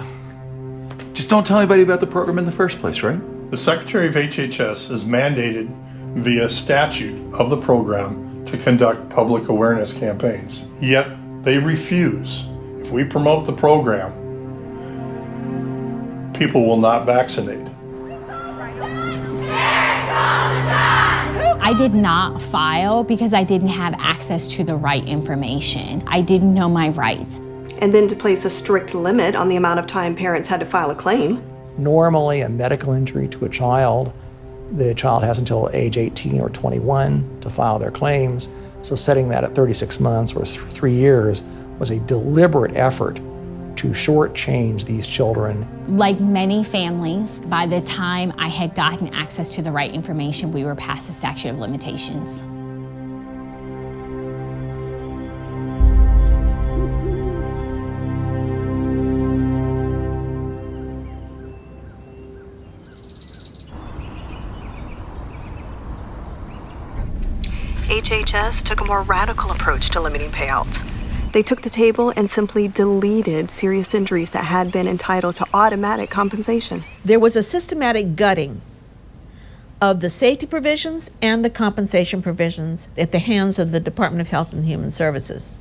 Just don't tell anybody about the program in the first place, right? The Secretary of HHS is mandated via statute of the program to conduct public awareness campaigns. Yet they refuse. If we promote the program, people will not vaccinate. I did not file because I didn't have access to the right information. I didn't know my rights. And then to place a strict limit on the amount of time parents had to file a claim. Normally, a medical injury to a child, the child has until age 18 or 21 to file their claims. So setting that at 36 months or 3 years was a deliberate effort to shortchange these children. Like many families, by the time I had gotten access to the right information, we were past the statute of limitations. HHS took a more radical approach to limiting payouts. They took the table and simply deleted serious injuries that had been entitled to automatic compensation. There was a systematic gutting of the safety provisions and the compensation provisions at the hands of the Department of Health and Human Services.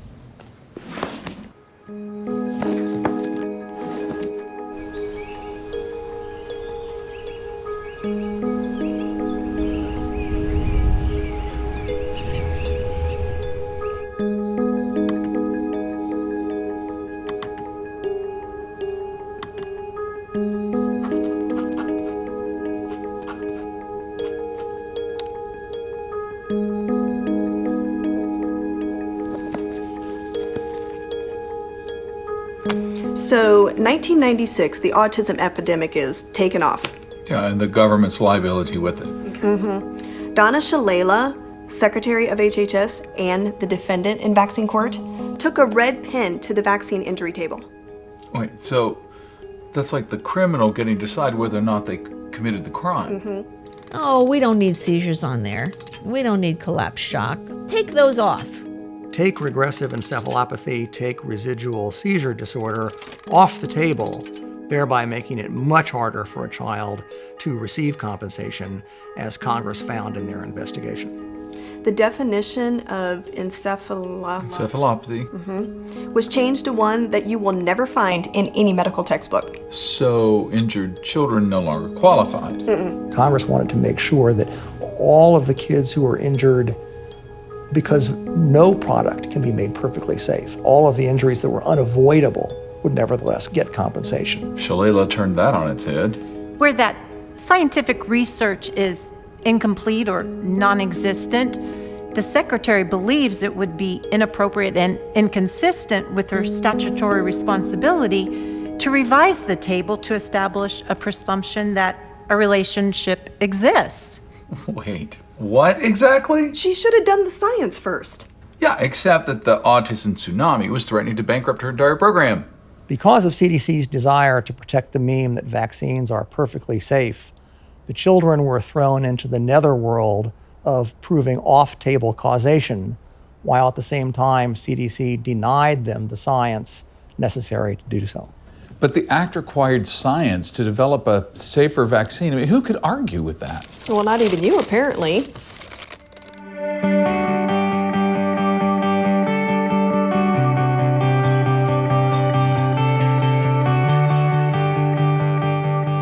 So, 1996, the autism epidemic is taken off. Yeah, and the government's liability with it. Donna Shalala, Secretary of HHS and the defendant in vaccine court, took a red pen to the vaccine injury table. Wait, so that's like the criminal getting to decide whether or not they committed the crime. Oh, we don't need seizures on there. We don't need collapse shock. Take those off. Take regressive encephalopathy, take residual seizure disorder off the table, thereby making it much harder for a child to receive compensation, as Congress found in their investigation. The definition of encephalopathy was changed to one that you will never find in any medical textbook. So injured children no longer qualified. Congress wanted to make sure that all of the kids who were injured, because no product can be made perfectly safe, all of the injuries that were unavoidable would nevertheless get compensation. Shalala turned that on its head. Where that scientific research is incomplete or non-existent, the Secretary believes it would be inappropriate and inconsistent with her statutory responsibility to revise the table to establish a presumption that a relationship exists. Wait, what exactly? She should have done the science first. Yeah, except that the autism tsunami was threatening to bankrupt her entire program. Because of CDC's desire to protect the meme that vaccines are perfectly safe, the children were thrown into the netherworld of proving off-table causation, while at the same time CDC denied them the science necessary to do so. But the act required science to develop a safer vaccine. I mean, who could argue with that? Well, not even you, apparently.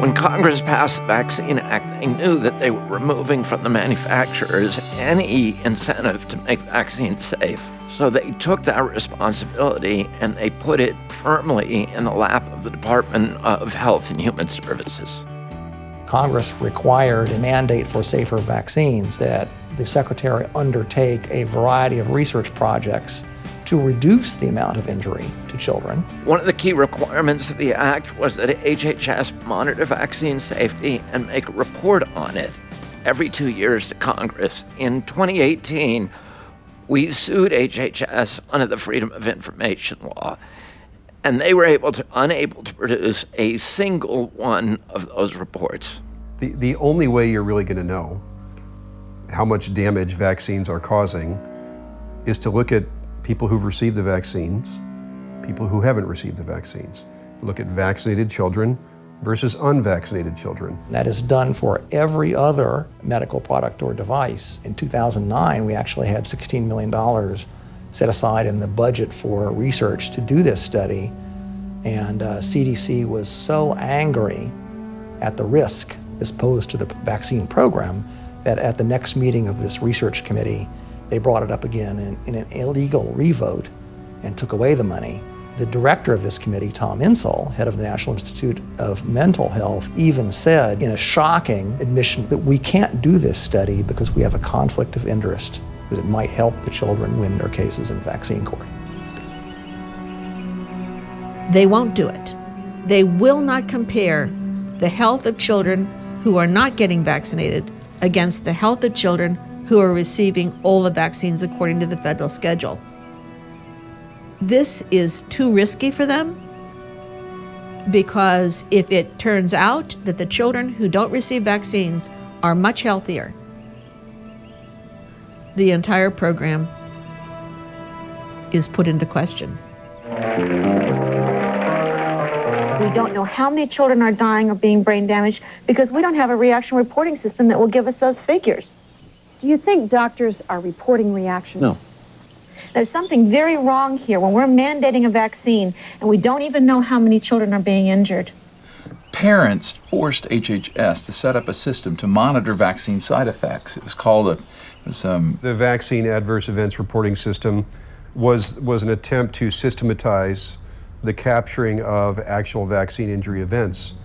When Congress passed the Vaccine Act, they knew that they were removing from the manufacturers any incentive to make vaccines safe. So they took that responsibility and they put it firmly in the lap of the Department of Health and Human Services. Congress required a mandate for safer vaccines, that the Secretary undertake a variety of research projects to reduce the amount of injury to children. One of the key requirements of the act was that HHS monitor vaccine safety and make a report on it every 2 years to Congress. In 2018, we sued HHS under the Freedom of Information Law, And they were unable to produce a single one of those reports. The only way you're really going to know how much damage vaccines are causing is to look at people who've received the vaccines, people who haven't received the vaccines. Look at vaccinated children versus unvaccinated children. That is done for every other medical product or device. In 2009, we actually had $16 million set aside in the budget for research to do this study, and CDC was so angry at the risk as posed to the vaccine program that at the next meeting of this research committee, they brought it up again in an illegal revote and took away the money. The director of this committee, Tom Insel, head of the National Institute of Mental Health, even said in a shocking admission that we can't do this study because we have a conflict of interest, because it might help the children win their cases in vaccine court. They won't do it. They will not compare the health of children who are not getting vaccinated against the health of children who are receiving all the vaccines according to the federal schedule. This is too risky for them, because if it turns out that the children who don't receive vaccines are much healthier, the entire program is put into question. We don't know how many children are dying or being brain damaged because we don't have a reaction reporting system that will give us those figures. Do you think doctors are reporting reactions? No. There's something very wrong here when we're mandating a vaccine and we don't even know how many children are being injured. Parents forced HHS to set up a system to monitor vaccine side effects. It was called the Vaccine Adverse Events Reporting System was an attempt to systematize the capturing of actual vaccine injury events.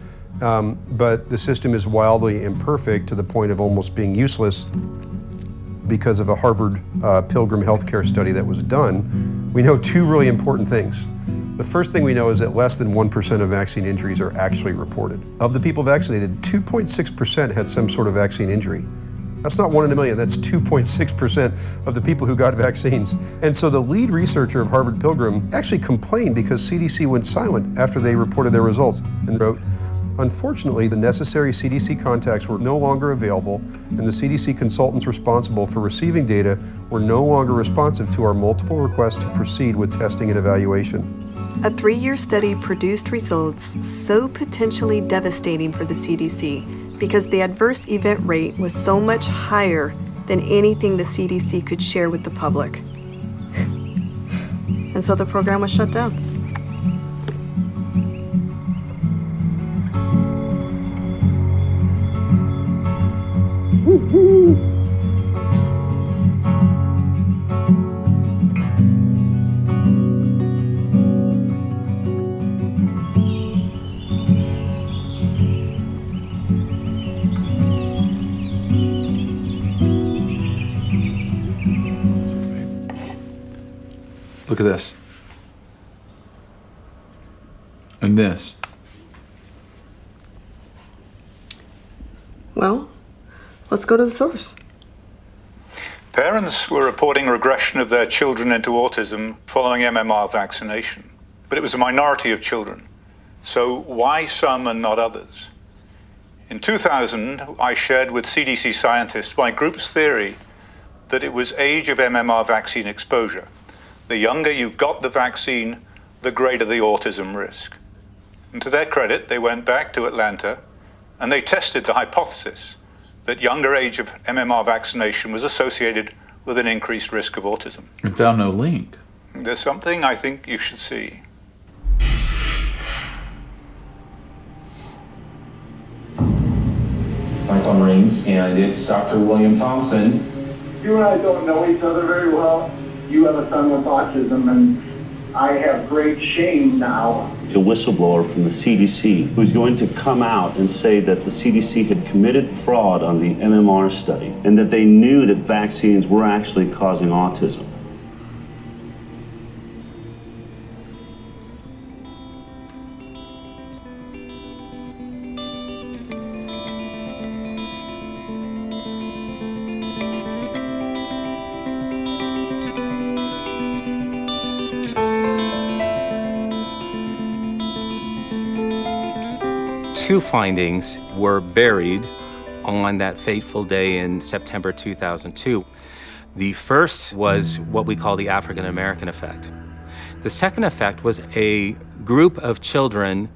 But the system is wildly imperfect to the point of almost being useless because of a Harvard Pilgrim healthcare study that was done. We know two really important things. The first thing we know is that less than 1% of vaccine injuries are actually reported. Of the people vaccinated, 2.6% had some sort of vaccine injury. That's not 1 in a million, that's 2.6% of the people who got vaccines. And so the lead researcher of Harvard Pilgrim actually complained because CDC went silent after they reported their results and wrote, "Unfortunately, the necessary CDC contacts were no longer available, and the CDC consultants responsible for receiving data were no longer responsive to our multiple requests to proceed with testing and evaluation." A 3-year study produced results so potentially devastating for the CDC because the adverse event rate was so much higher than anything the CDC could share with the public. And so the program was shut down. Look at this. And this. Well, let's go to the source. Parents were reporting regression of their children into autism following MMR vaccination, but it was a minority of children. So why some and not others? In 2000, I shared with CDC scientists my group's theory that it was age of MMR vaccine exposure. The younger you got the vaccine, the greater the autism risk. And to their credit, they went back to Atlanta and they tested the hypothesis that younger age of MMR vaccination was associated with an increased risk of autism. And found no link. There's something I think you should see. My phone rings, and it's Dr. William Thompson. You and I don't know each other very well. You have a son with autism, and I have great shame now. A whistleblower from the CDC who's going to come out and say that the CDC had committed fraud on the MMR study and that they knew that vaccines were actually causing autism. two findings were buried on that fateful day in September 2002. The first was what we call the African American effect. The second effect was a group of children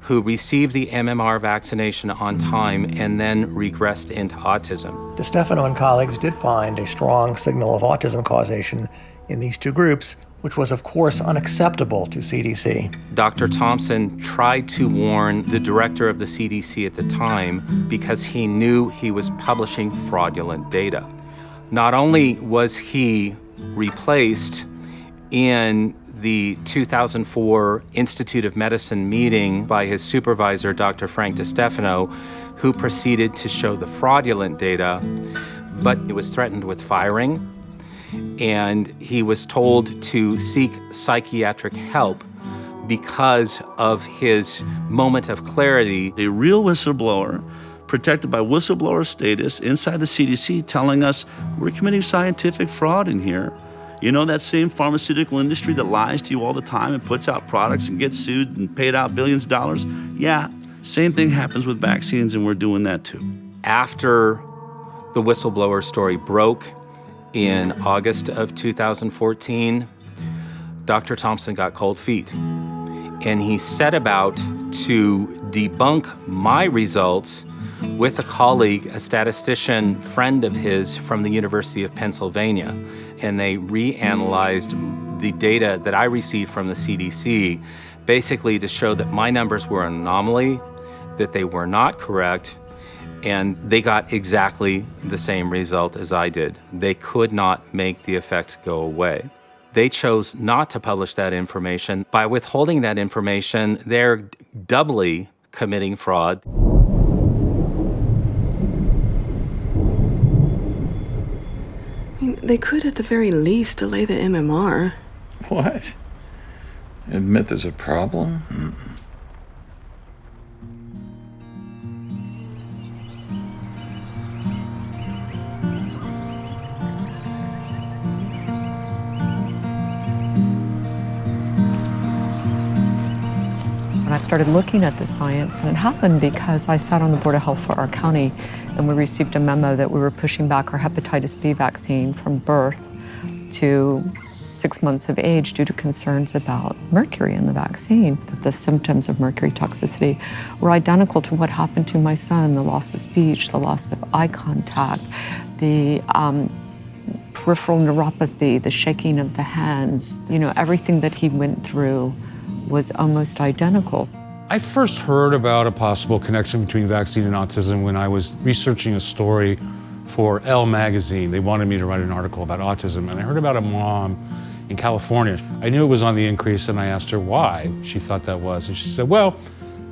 who received the MMR vaccination on time and then regressed into autism. DeStefano and colleagues did find a strong signal of autism causation in these two groups, which was, of course, unacceptable to CDC. Dr. Thompson tried to warn the director of the CDC at the time because he knew he was publishing fraudulent data. Not only was he replaced in the 2004 Institute of Medicine meeting by his supervisor, Dr. Frank DeStefano, who proceeded to show the fraudulent data, but he was threatened with firing, and he was told to seek psychiatric help because of his moment of clarity. A real whistleblower, protected by whistleblower status inside the CDC, telling us we're committing scientific fraud in here. You know that same pharmaceutical industry that lies to you all the time and puts out products and gets sued and paid out billions of dollars? Yeah, same thing happens with vaccines, and we're doing that too. After the whistleblower story broke in August of 2014, Dr. Thompson got cold feet, and he set about to debunk my results with a colleague, a statistician friend of his from the University of Pennsylvania. And they reanalyzed the data that I received from the CDC, basically to show that my numbers were an anomaly, that they were not correct, and they got exactly the same result as I did. They could not make the effect go away. They chose not to publish that information. By withholding that information, they're doubly committing fraud. They could, at the very least, delay the MMR. What? Admit there's a problem? When I started looking at the science, and it happened because I sat on the Board of Health for our county, and we received a memo that we were pushing back our hepatitis B vaccine from birth to 6 months of age due to concerns about mercury in the vaccine, that the symptoms of mercury toxicity were identical to what happened to my son, the loss of speech, the loss of eye contact, the peripheral neuropathy, the shaking of the hands, everything that he went through was almost identical. I first heard about a possible connection between vaccine and autism when I was researching a story for Elle magazine. They wanted me to write an article about autism, and I heard about a mom in California. I knew it was on the increase, and I asked her why she thought that was, and she said, well,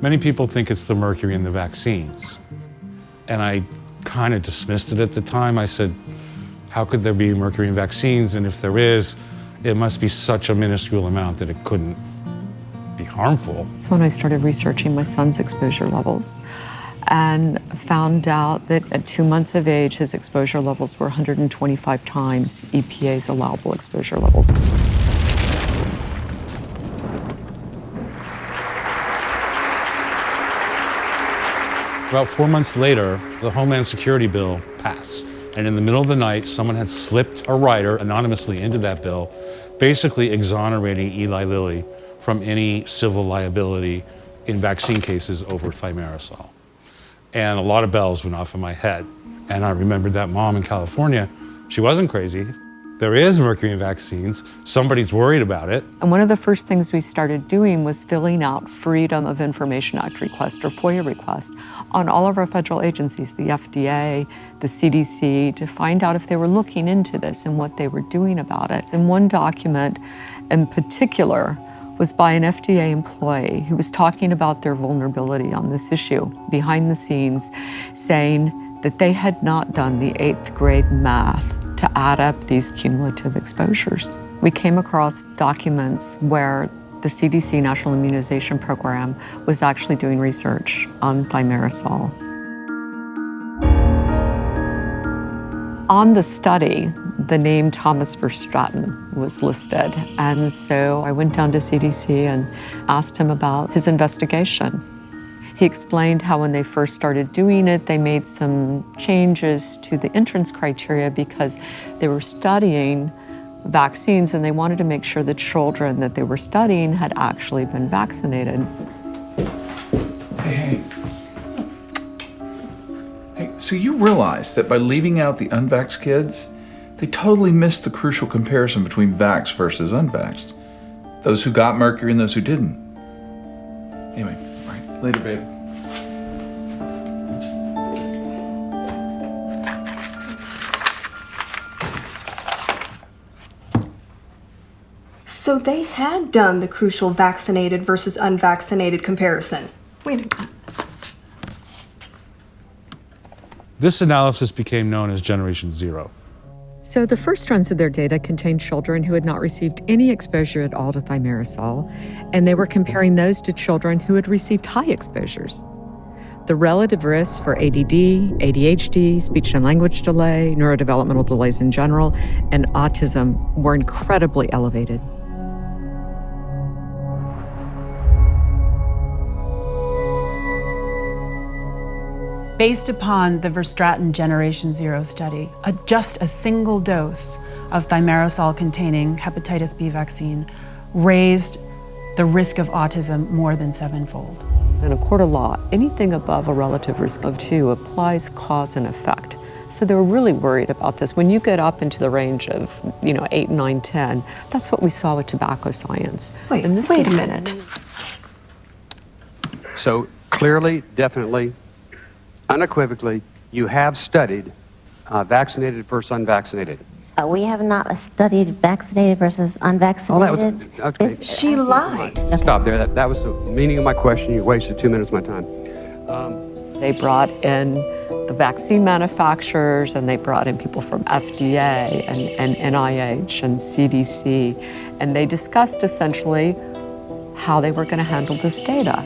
many people think it's the mercury in the vaccines. And I kind of dismissed it at the time. I said, how could there be mercury in vaccines? And if there is, it must be such a minuscule amount that it couldn't be harmful. That's when I started researching my son's exposure levels and found out that at 2 months of age, his exposure levels were 125 times EPA's allowable exposure levels. About 4 months later, the Homeland Security bill passed. And in the middle of the night, someone had slipped a writer anonymously into that bill, basically exonerating Eli Lilly from any civil liability in vaccine cases over thimerosal. And a lot of bells went off in my head. And I remembered that mom in California, she wasn't crazy. There is mercury in vaccines. Somebody's worried about it. And one of the first things we started doing was filling out Freedom of Information Act requests, or FOIA requests, on all of our federal agencies, the FDA, the CDC, to find out if they were looking into this and what they were doing about it. And one document in particular was by an FDA employee who was talking about their vulnerability on this issue behind the scenes, saying that they had not done the 8th grade math to add up these cumulative exposures. We came across documents where the CDC National Immunization Program was actually doing research on thimerosal. On the study, the name Thomas Verstraeten was listed. And so I went down to CDC and asked him about his investigation. He explained how when they first started doing it, they made some changes to the entrance criteria because they were studying vaccines and they wanted to make sure the children that they were studying had actually been vaccinated. Hey, so you realize that by leaving out the unvaxxed kids, they totally missed the crucial comparison between vaxxed versus unvaxxed. Those who got mercury and those who didn't. Anyway, all right, later, babe. So they had done the crucial vaccinated versus unvaccinated comparison. Wait a minute. This analysis became known as Generation Zero. So the first runs of their data contained children who had not received any exposure at all to thimerosal, and they were comparing those to children who had received high exposures. The relative risks for ADD, ADHD, speech and language delay, neurodevelopmental delays in general, and autism were incredibly elevated. Based upon the Verstraeten Generation Zero study, just a single dose of thimerosal-containing hepatitis B vaccine raised the risk of autism more than 7-fold. In a court of law, anything above a relative risk of 2 applies cause and effect. So they were really worried about this. When you get up into the range of, 8, 9, 10, that's what we saw with tobacco science. Wait a minute. So clearly, definitely, unequivocally, you have studied vaccinated versus unvaccinated. We have not studied vaccinated versus unvaccinated. Okay. She lied. Stop there. That was the meaning of my question. You wasted 2 minutes of my time. They brought in the vaccine manufacturers and they brought in people from FDA and NIH and CDC, and they discussed essentially how they were going to handle this data.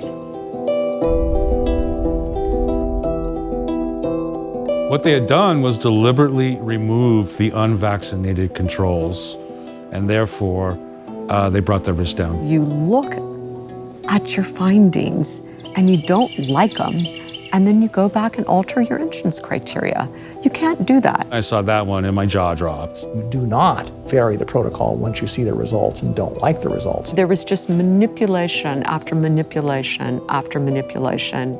What they had done was deliberately remove the unvaccinated controls, and therefore they brought their risk down. You look at your findings and you don't like them, and then you go back and alter your entrance criteria. You can't do that. I saw that one and my jaw dropped. You do not vary the protocol once you see the results and don't like the results. There was just manipulation after manipulation after manipulation.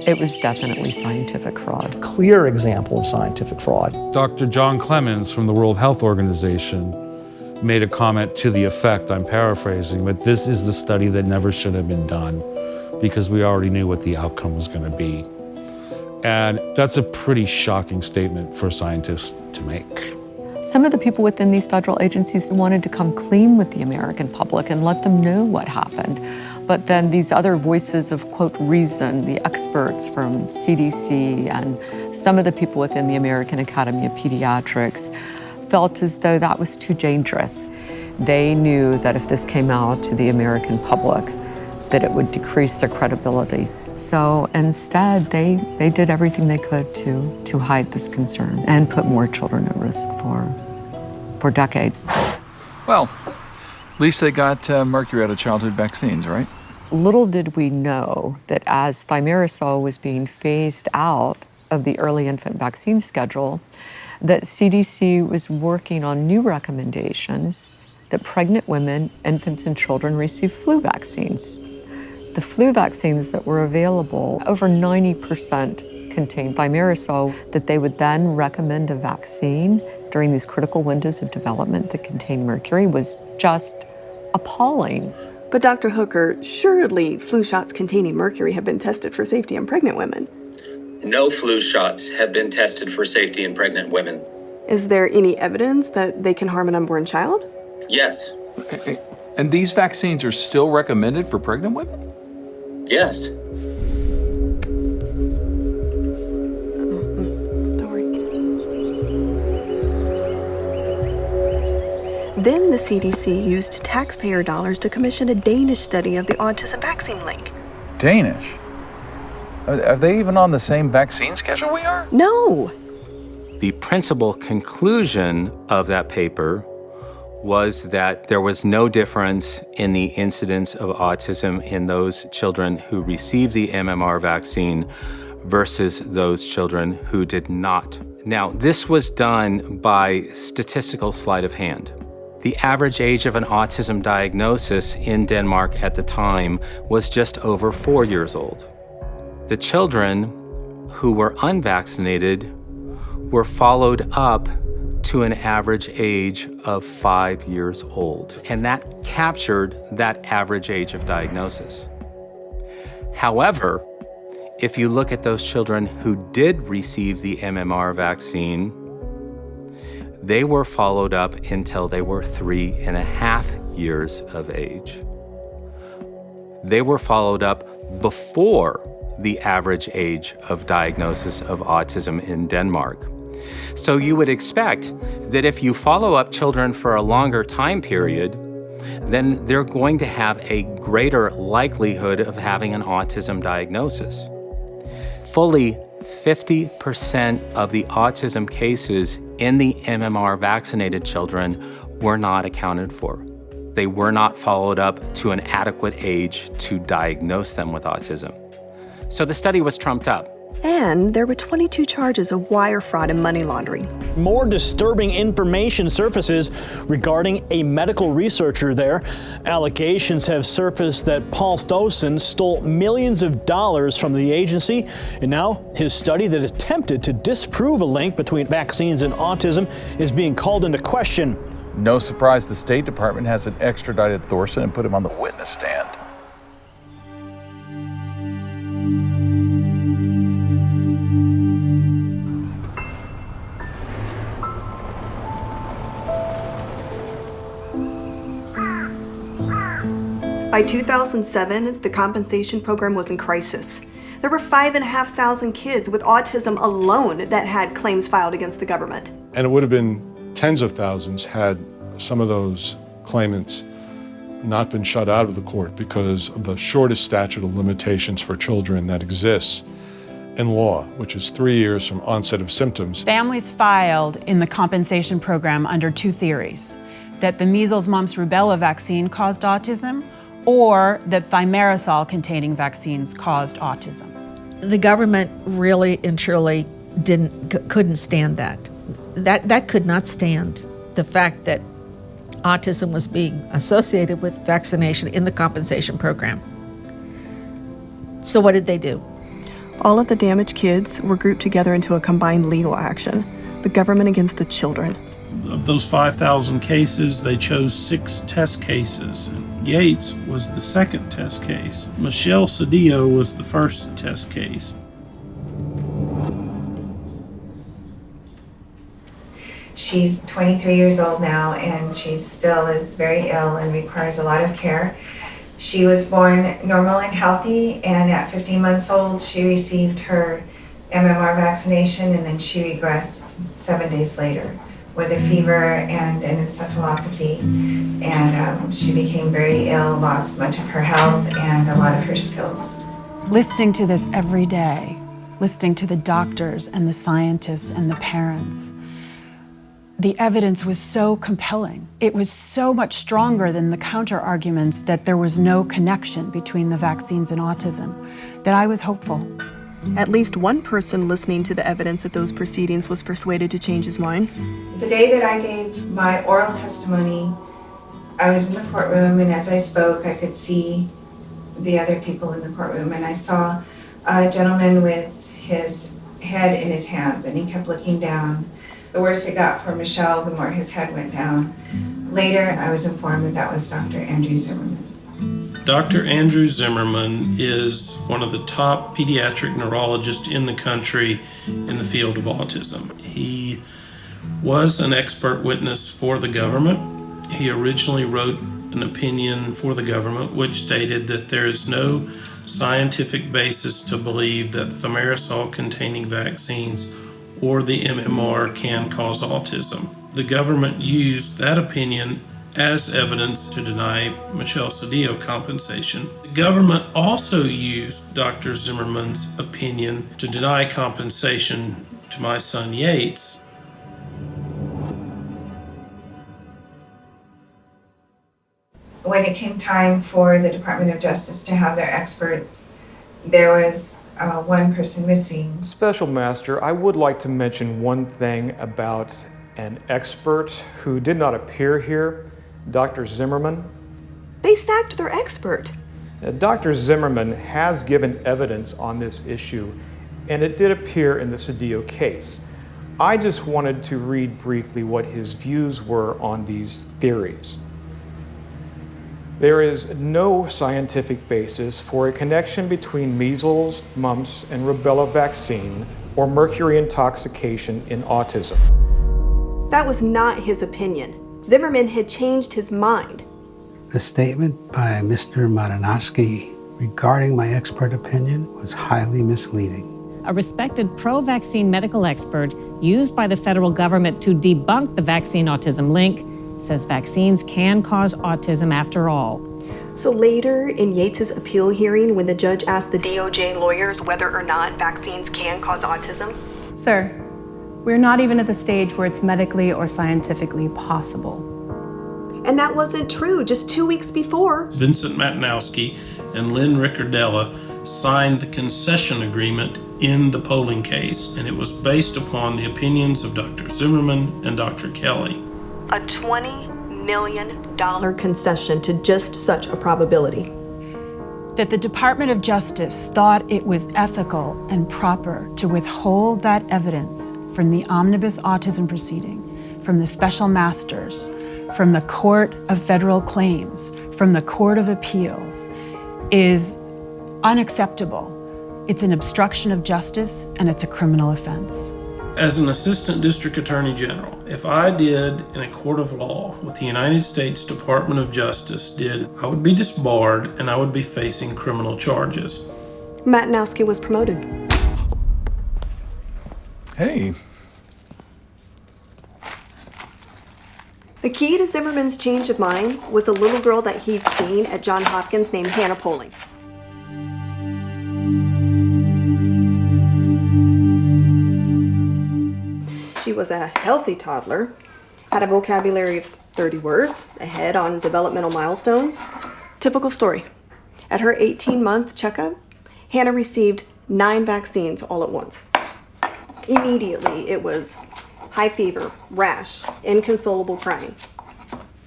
It was definitely scientific fraud. Clear example of scientific fraud. Dr. John Clemens from the World Health Organization made a comment to the effect, I'm paraphrasing, but this is the study that never should have been done because we already knew what the outcome was going to be. And that's a pretty shocking statement for scientists to make. Some of the people within these federal agencies wanted to come clean with the American public and let them know what happened. But then these other voices of, quote, reason, the experts from CDC and some of the people within the American Academy of Pediatrics felt as though that was too dangerous. They knew that if this came out to the American public, that it would decrease their credibility. So instead, they did everything they could to hide this concern and put more children at risk for decades. Well, at least they got mercury out of childhood vaccines, right? Little did we know that as thimerosal was being phased out of the early infant vaccine schedule, that CDC was working on new recommendations that pregnant women, infants, and children receive flu vaccines. The flu vaccines that were available, over 90% contained thimerosal, that they would then recommend a vaccine during these critical windows of development that contained mercury was just appalling. But Dr. Hooker, surely flu shots containing mercury have been tested for safety in pregnant women. No flu shots have been tested for safety in pregnant women. Is there any evidence that they can harm an unborn child? Yes. And these vaccines are still recommended for pregnant women? Yes. Then the CDC used taxpayer dollars to commission a Danish study of the autism vaccine link. Danish? Are they even on the same vaccine schedule we are? No. The principal conclusion of that paper was that there was no difference in the incidence of autism in those children who received the MMR vaccine versus those children who did not. Now, this was done by statistical sleight of hand. The average age of an autism diagnosis in Denmark at the time was just over 4 years old. The children who were unvaccinated were followed up to an average age of 5 years old, and that captured that average age of diagnosis. However, if you look at those children who did receive the MMR vaccine, they were followed up until they were 3.5 years of age. They were followed up before the average age of diagnosis of autism in Denmark. So you would expect that if you follow up children for a longer time period, then they're going to have a greater likelihood of having an autism diagnosis. Fully 50% of the autism cases in the MMR vaccinated children were not accounted for. They were not followed up to an adequate age to diagnose them with autism. So the study was trumped up. And there were 22 charges of wire fraud and money laundering. More disturbing information surfaces regarding a medical researcher there. Allegations have surfaced that Paul Thowson stole millions of dollars from the agency, and now his study that attempted to disprove a link between vaccines and autism is being called into question. No surprise the State Department hasn't extradited Thorson and put him on the witness stand. By 2007, the compensation program was in crisis. There were 5,500 kids with autism alone that had claims filed against the government. And it would have been tens of thousands had some of those claimants not been shut out of the court because of the shortest statute of limitations for children that exists in law, which is 3 years from onset of symptoms. Families filed in the compensation program under two theories: that the measles, mumps, rubella vaccine caused autism, or that thimerosal-containing vaccines caused autism. The government really and truly couldn't stand that. That could not stand the fact that autism was being associated with vaccination in the compensation program. So what did they do? All of the damaged kids were grouped together into a combined legal action, the government against the children. Of those 5,000 cases, they chose 6 test cases. Yates was the second test case. Michelle Cedillo was the first test case. She's 23 years old now, and she still is very ill and requires a lot of care. She was born normal and healthy, and at 15 months old, she received her MMR vaccination, and then she regressed 7 days later with a fever and an encephalopathy. And she became very ill, lost much of her health and a lot of her skills. Listening to this every day, listening to the doctors and the scientists and the parents, the evidence was so compelling. It was so much stronger than the counter arguments that there was no connection between the vaccines and autism that I was hopeful. At least one person listening to the evidence at those proceedings was persuaded to change his mind. The day that I gave my oral testimony, I was in the courtroom, and as I spoke, I could see the other people in the courtroom, and I saw a gentleman with his head in his hands, and he kept looking down. The worse it got for Michelle, the more his head went down. Later, I was informed that that was Dr. Andrew Zimmerman. Dr. Andrew Zimmerman is one of the top pediatric neurologists in the country in the field of autism. He was an expert witness for the government. He originally wrote an opinion for the government which stated that there is no scientific basis to believe that thimerosal-containing vaccines or the MMR can cause autism. The government used that opinion as evidence to deny Michelle Cedillo compensation. The government also used Dr. Zimmerman's opinion to deny compensation to my son Yates. when it came time for the Department of Justice to have their experts, there was one person missing. Special Master, I would like to mention one thing about an expert who did not appear here, Dr. Zimmerman. They sacked their expert. Dr. Zimmerman has given evidence on this issue, and it did appear in the Cedillo case. I just wanted to read briefly what his views were on these theories. There is no scientific basis for a connection between measles, mumps, and rubella vaccine or mercury intoxication in autism. That was not his opinion. Zimmerman had changed his mind. The statement by Mr. Malinowski regarding my expert opinion was highly misleading. A respected pro-vaccine medical expert used by the federal government to debunk the vaccine autism link says vaccines can cause autism after all. So later in Yates's appeal hearing, when the judge asked the DOJ lawyers whether or not vaccines can cause autism, Sir, we're not even at the stage where it's medically or scientifically possible. And that wasn't true just 2 weeks before. Vincent Malinowski and Lynn Riccardella signed the concession agreement in the polling case, and it was based upon the opinions of Dr. Zimmerman and Dr. Kelly. A $20 million concession to just such a probability. That the Department of Justice thought it was ethical and proper to withhold that evidence from the omnibus autism proceeding, from the special masters, from the Court of Federal Claims, from the Court of Appeals, is unacceptable. It's an obstruction of justice and it's a criminal offense. As an Assistant District Attorney General, if I did in a court of law what the United States Department of Justice did, I would be disbarred and I would be facing criminal charges. Malinowski was promoted. Hey. The key to Zimmerman's change of mind was a little girl that he'd seen at Johns Hopkins named Hannah Poling. She was a healthy toddler, had a vocabulary of 30 words, a head on developmental milestones. Typical story. At her 18-month checkup, Hannah received 9 vaccines all at once. Immediately, it was high fever, rash, inconsolable crying.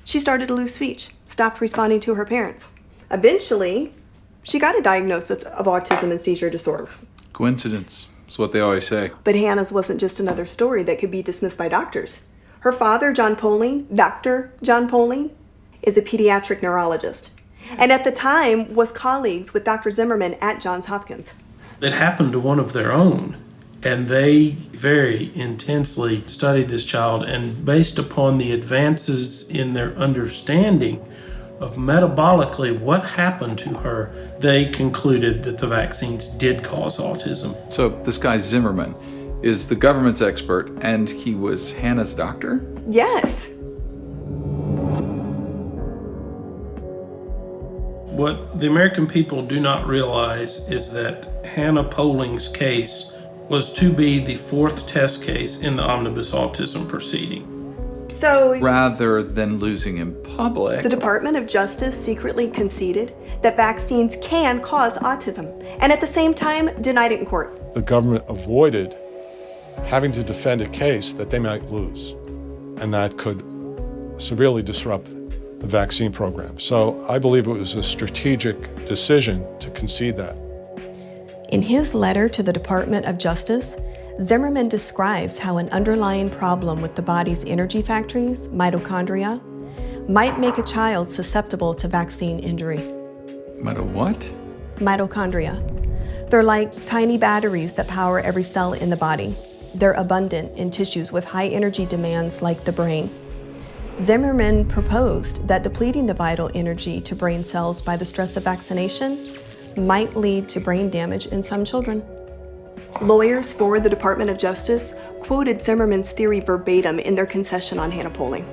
She started to lose speech, stopped responding to her parents. Eventually, she got a diagnosis of autism and seizure disorder. Coincidence. That's what they always say. But Hannah's wasn't just another story that could be dismissed by doctors. Her father, John Poling, Dr. John Poling, is a pediatric neurologist. And at the time was colleagues with Dr. Zimmerman at Johns Hopkins. It happened to one of their own. And they very intensely studied this child, and based upon the advances in their understanding of metabolically what happened to her, they concluded that the vaccines did cause autism. So this guy Zimmerman is the government's expert, and he was Hannah's doctor? Yes. What the American people do not realize is that Hannah Poling's case was to be the 4th test case in the omnibus autism proceeding. So, rather than losing in public, the Department of Justice secretly conceded that vaccines can cause autism, and at the same time denied it in court. The government avoided having to defend a case that they might lose, and that could severely disrupt the vaccine program. So I believe it was a strategic decision to concede that. In his letter to the Department of Justice, Zimmerman describes how an underlying problem with the body's energy factories, mitochondria, might make a child susceptible to vaccine injury. What? Mitochondria. They're like tiny batteries that power every cell in the body. They're abundant in tissues with high energy demands like the brain. Zimmerman proposed that depleting the vital energy to brain cells by the stress of vaccination might lead to brain damage in some children. Lawyers for the Department of Justice quoted Zimmerman's theory verbatim in their concession on Hannah Poling.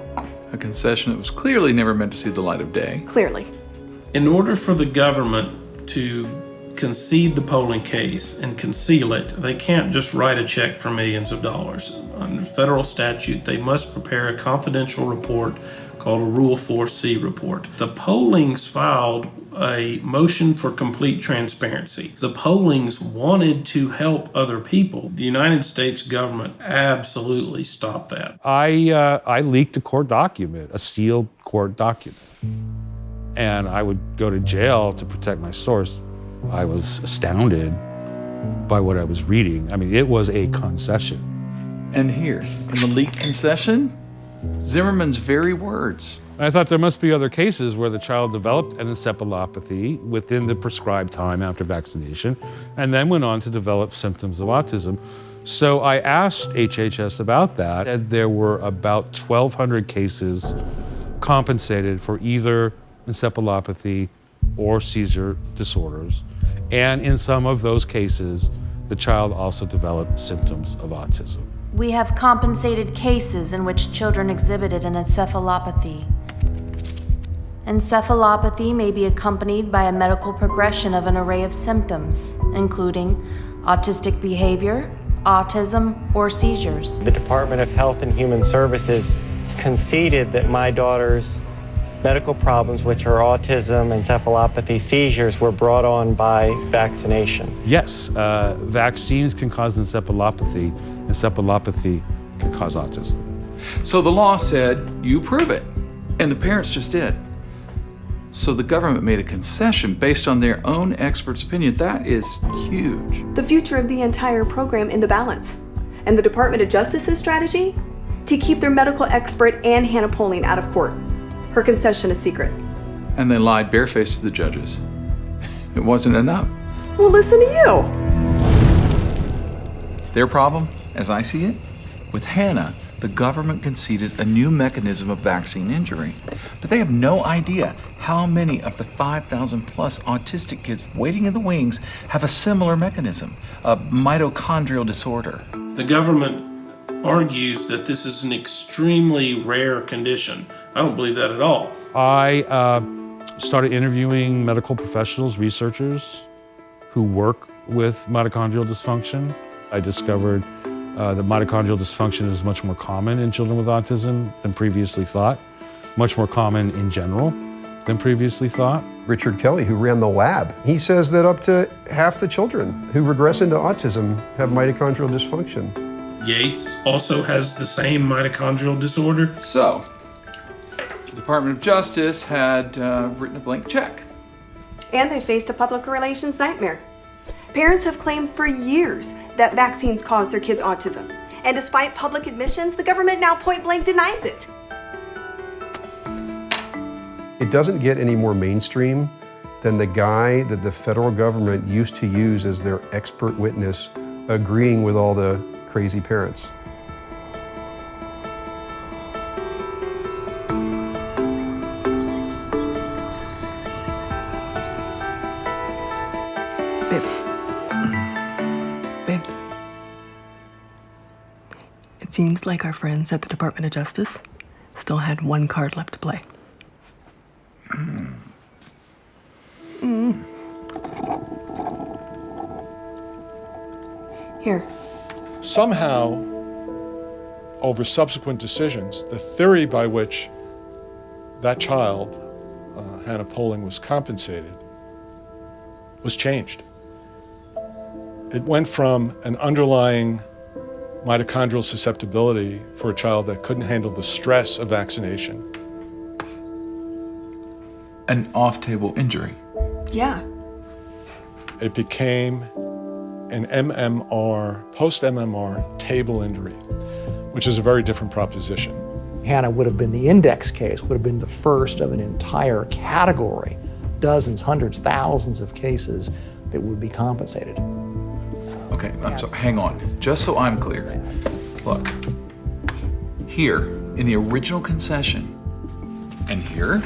A concession that was clearly never meant to see the light of day. Clearly. In order for the government to concede the polling case and conceal it, they can't just write a check for millions of dollars. Under federal statute, they must prepare a confidential report called a Rule 4C report. The Pollings filed a motion for complete transparency. The Pollings wanted to help other people. The United States government absolutely stopped that. I leaked a court document, a sealed court document. And I would go to jail to protect my source. I was astounded by what I was reading. I mean, it was a concession. And here, in the leaked concession, Zimmerman's very words. I thought there must be other cases where the child developed an encephalopathy within the prescribed time after vaccination, and then went on to develop symptoms of autism. So I asked HHS about that, and there were about 1,200 cases compensated for either encephalopathy or seizure disorders. And in some of those cases, the child also developed symptoms of autism. We have compensated cases in which children exhibited an encephalopathy. Encephalopathy may be accompanied by a medical progression of an array of symptoms, including autistic behavior, autism, or seizures. The Department of Health and Human Services conceded that my daughter's medical problems, which are autism, encephalopathy, seizures, were brought on by vaccination. Yes, vaccines can cause encephalopathy. Encephalopathy can cause autism. So the law said, you prove it. And the parents just did. So the government made a concession based on their own expert's opinion. That is huge. The future of the entire program in the balance. And the Department of Justice's strategy? To keep their medical expert Ann Hannah Poling out of court. Her concession a secret. And they lied barefaced to the judges. It wasn't enough. Well, listen to you. Their problem, as I see it, with Hannah, the government conceded a new mechanism of vaccine injury. But they have no idea how many of the 5,000 plus autistic kids waiting in the wings have a similar mechanism, a mitochondrial disorder. The government argues that this is an extremely rare condition. I don't believe that at all. I started interviewing medical professionals, researchers who work with mitochondrial dysfunction. I discovered that mitochondrial dysfunction is much more common in children with autism than previously thought, much more common in general than previously thought. Richard Kelly, who ran the lab, he says that up to half the children who regress into autism have mitochondrial dysfunction. Yates also has the same mitochondrial disorder. So, the Department of Justice had written a blank check. And they faced a public relations nightmare. Parents have claimed for years that vaccines cause their kids autism. And despite public admissions, the government now point blank denies it. It doesn't get any more mainstream than the guy that the federal government used to use as their expert witness agreeing with all the crazy parents. Babe. It seems like our friends at the Department of Justice still had one card left to play. Here. Somehow, over subsequent decisions, the theory by which that child, Hannah Poling, was compensated was changed. It went from an underlying mitochondrial susceptibility for a child that couldn't handle the stress of vaccination. An off-table injury. Yeah. It became an MMR, post-MMR table injury, which is a very different proposition. Hannah would have been the index case, would have been the first of an entire category, dozens, hundreds, thousands of cases that would be compensated. Okay, I'm sorry, hang on. Just so I'm clear. Look, here in the original concession, and here,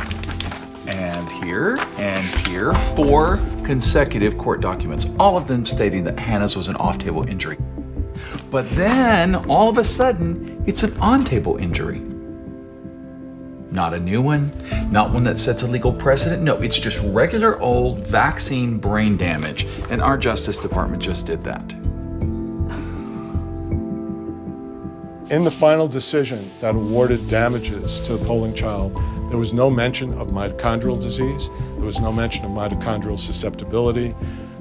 and here, and here, 4 consecutive court documents, all of them stating that Hannah's was an off-table injury. But then, all of a sudden, it's an on-table injury. Not a new one, not one that sets a legal precedent. No, it's just regular old vaccine brain damage. And our Justice Department just did that. In the final decision that awarded damages to the polling child, there was no mention of mitochondrial disease. There was no mention of mitochondrial susceptibility.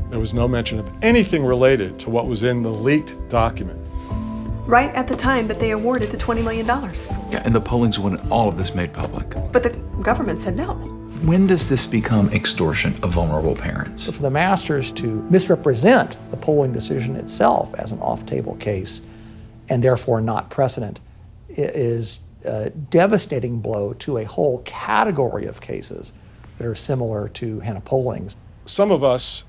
There was no mention of anything related to what was in the leaked document. Right at the time that they awarded the $20 million. Yeah, and the polling's when all of this made public. But the government said no. When does this become extortion of vulnerable parents? So for the masters to misrepresent the polling decision itself as an off-table case and therefore not precedent is a devastating blow to a whole category of cases that are similar to Hannah Polling's. Some of us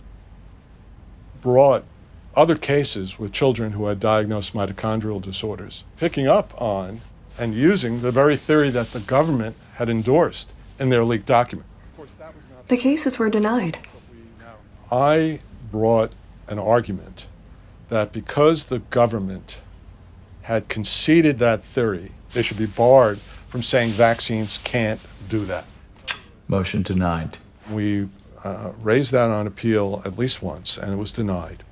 brought other cases with children who had diagnosed mitochondrial disorders, picking up on and using the very theory that the government had endorsed in their leaked document. The cases were denied. I brought an argument that because the government had conceded that theory, they should be barred from saying vaccines can't do that. Motion denied. We raised that on appeal at least once, and it was denied.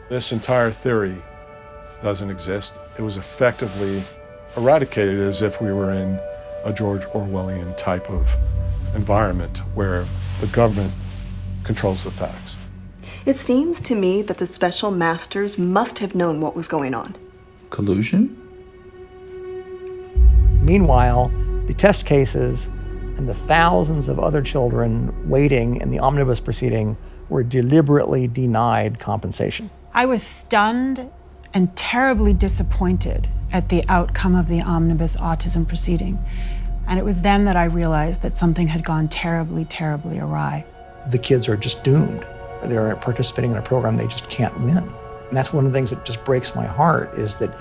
This entire theory doesn't exist. It was effectively eradicated as if we were in a George Orwellian type of environment where the government controls the facts. It seems to me that the special masters must have known what was going on. Collusion? Meanwhile, the test cases and the thousands of other children waiting in the omnibus proceeding were deliberately denied compensation. I was stunned and terribly disappointed at the outcome of the omnibus autism proceeding. And it was then that I realized that something had gone terribly, terribly awry. The kids are just doomed. They're participating in a program they just can't win. And that's one of the things that just breaks my heart, is that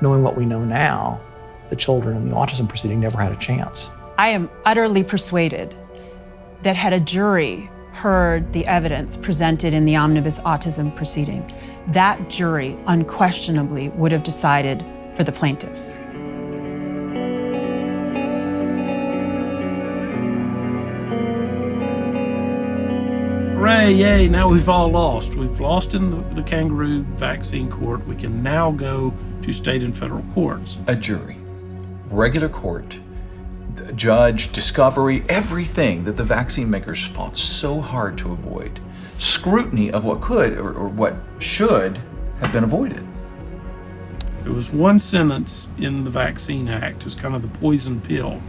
knowing what we know now, the children in the autism proceeding never had a chance. I am utterly persuaded that had a jury heard the evidence presented in the omnibus autism proceeding, that jury unquestionably would have decided for the plaintiffs. Hooray, yay, now we've all lost. We've lost in the kangaroo vaccine court. We can now go to state and federal courts. A jury, regular court, judge, discovery, everything that the vaccine makers fought so hard to avoid. Scrutiny of what could or what should have been avoided. There was one sentence in the Vaccine Act, as kind of the poison pill,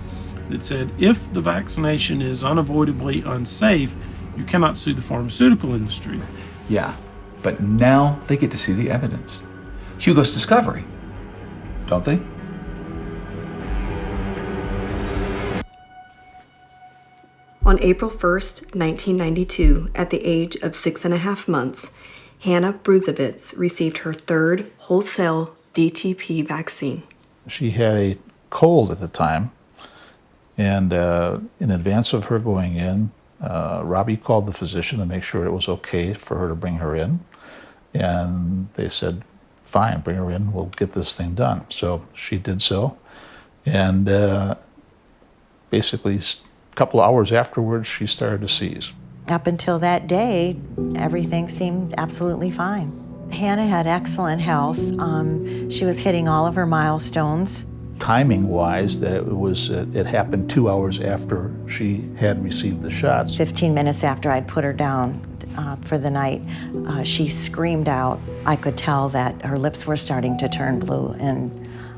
that said if the vaccination is unavoidably unsafe, you cannot sue the pharmaceutical industry. Yeah, but now they get to see the evidence. Hugo's discovery, don't they? On April 1st, 1992, at the age of 6.5 months, Hannah Bruzovitz received her third wholesale DTP vaccine. She had a cold at the time, and in advance of her going in, Robbie called the physician to make sure it was okay for her to bring her in, and they said, fine, bring her in, we'll get this thing done. So she did so, and basically a couple of hours afterwards, she started to seize. Up until that day, everything seemed absolutely fine. Hannah had excellent health. She was hitting all of her milestones. Timing-wise, that it happened 2 hours after she had received the shots. 15 minutes after I'd put her down for the night, she screamed out. I could tell that her lips were starting to turn blue, and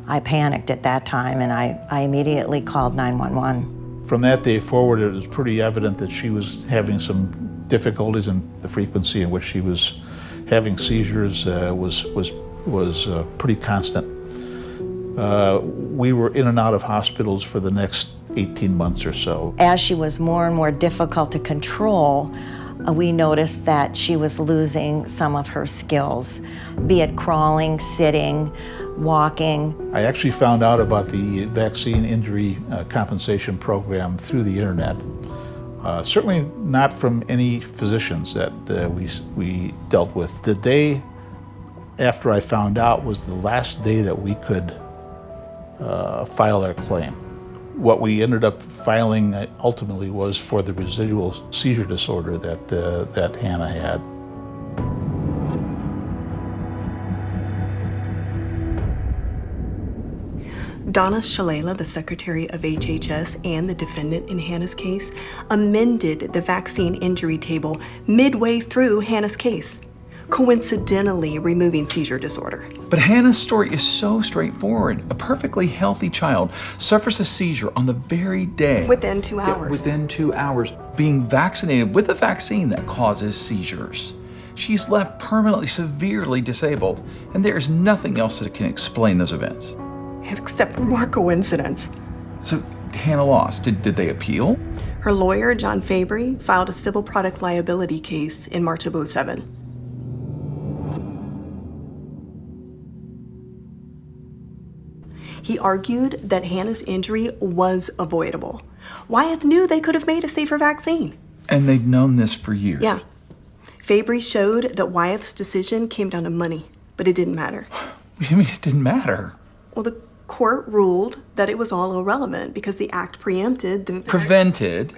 I panicked at that time, and I immediately called 911. From that day forward, it was pretty evident that she was having some difficulties, and the frequency in which she was having seizures was pretty constant. We were in and out of hospitals for the next 18 months or so. As she was more and more difficult to control, we noticed that she was losing some of her skills, be it crawling, sitting, walking. I actually found out about the vaccine injury compensation program through the internet. Certainly not from any physicians that we dealt with. The day after I found out, was the last day that we could file our claim. What we ended up filing ultimately was for the residual seizure disorder that Hannah had. Donna Shalala, the Secretary of HHS and the defendant in Hannah's case, amended the vaccine injury table midway through Hannah's case, coincidentally removing seizure disorder. But Hannah's story is so straightforward. A perfectly healthy child suffers a seizure on the very day. Within 2 hours. Within 2 hours, being vaccinated with a vaccine that causes seizures. She's left permanently severely disabled, and there is nothing else that can explain those events. Except for more coincidence. So Hannah lost. Did they appeal? Her lawyer, John Fabry, filed a civil product liability case in March of '07. He argued that Hannah's injury was avoidable. Wyeth knew they could have made a safer vaccine. And they'd known this for years. Yeah. Fabry showed that Wyeth's decision came down to money, but it didn't matter. What do you mean it didn't matter? Well, the court ruled that it was all irrelevant because the act prevented the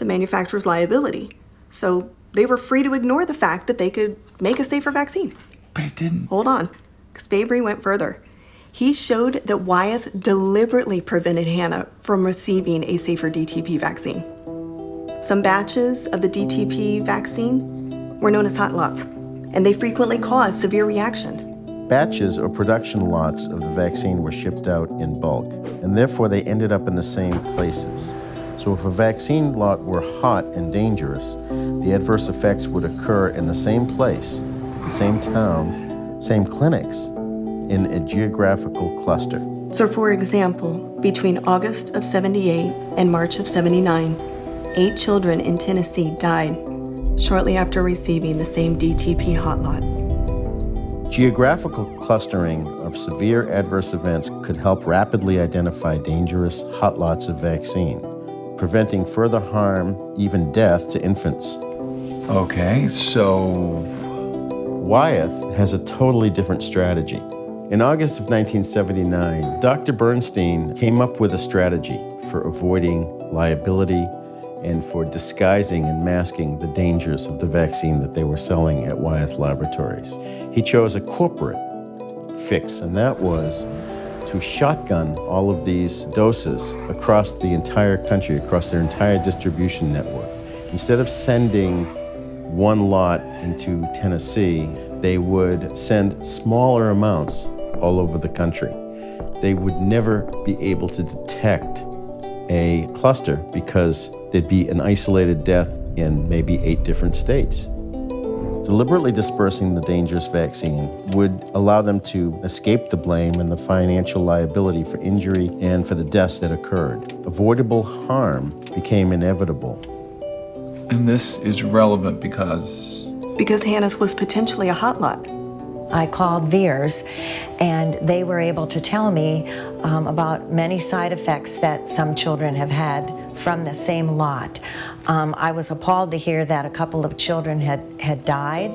manufacturer's liability. So they were free to ignore the fact that they could make a safer vaccine. But it didn't. Hold on, because Fabry went further. He showed that Wyeth deliberately prevented Hannah from receiving a safer DTP vaccine. Some batches of the DTP vaccine were known as hot lots, and they frequently caused severe reaction. Batches or production lots of the vaccine were shipped out in bulk, and therefore they ended up in the same places. So if a vaccine lot were hot and dangerous, the adverse effects would occur in the same place, the same town, same clinics, in a geographical cluster. So for example, between August of '78 and March of '79, 8 children in Tennessee died shortly after receiving the same DTP hot lot. Geographical clustering of severe adverse events could help rapidly identify dangerous hot lots of vaccine, preventing further harm, even death, to infants. Okay, so Wyeth has a totally different strategy. In August of 1979, Dr. Bernstein came up with a strategy for avoiding liability and for disguising and masking the dangers of the vaccine that they were selling at Wyeth Laboratories. He chose a corporate fix, and that was to shotgun all of these doses across the entire country, across their entire distribution network. Instead of sending one lot into Tennessee, they would send smaller amounts all over the country. They would never be able to detect a cluster because there'd be an isolated death in maybe 8 different states. Deliberately dispersing the dangerous vaccine would allow them to escape the blame and the financial liability for injury and for the deaths that occurred. Avoidable harm became inevitable. And this is relevant because? Because Hannah's was potentially a hot lot. I called VIIRS, and they were able to tell me about many side effects that some children have had from the same lot. I was appalled to hear that a couple of children had died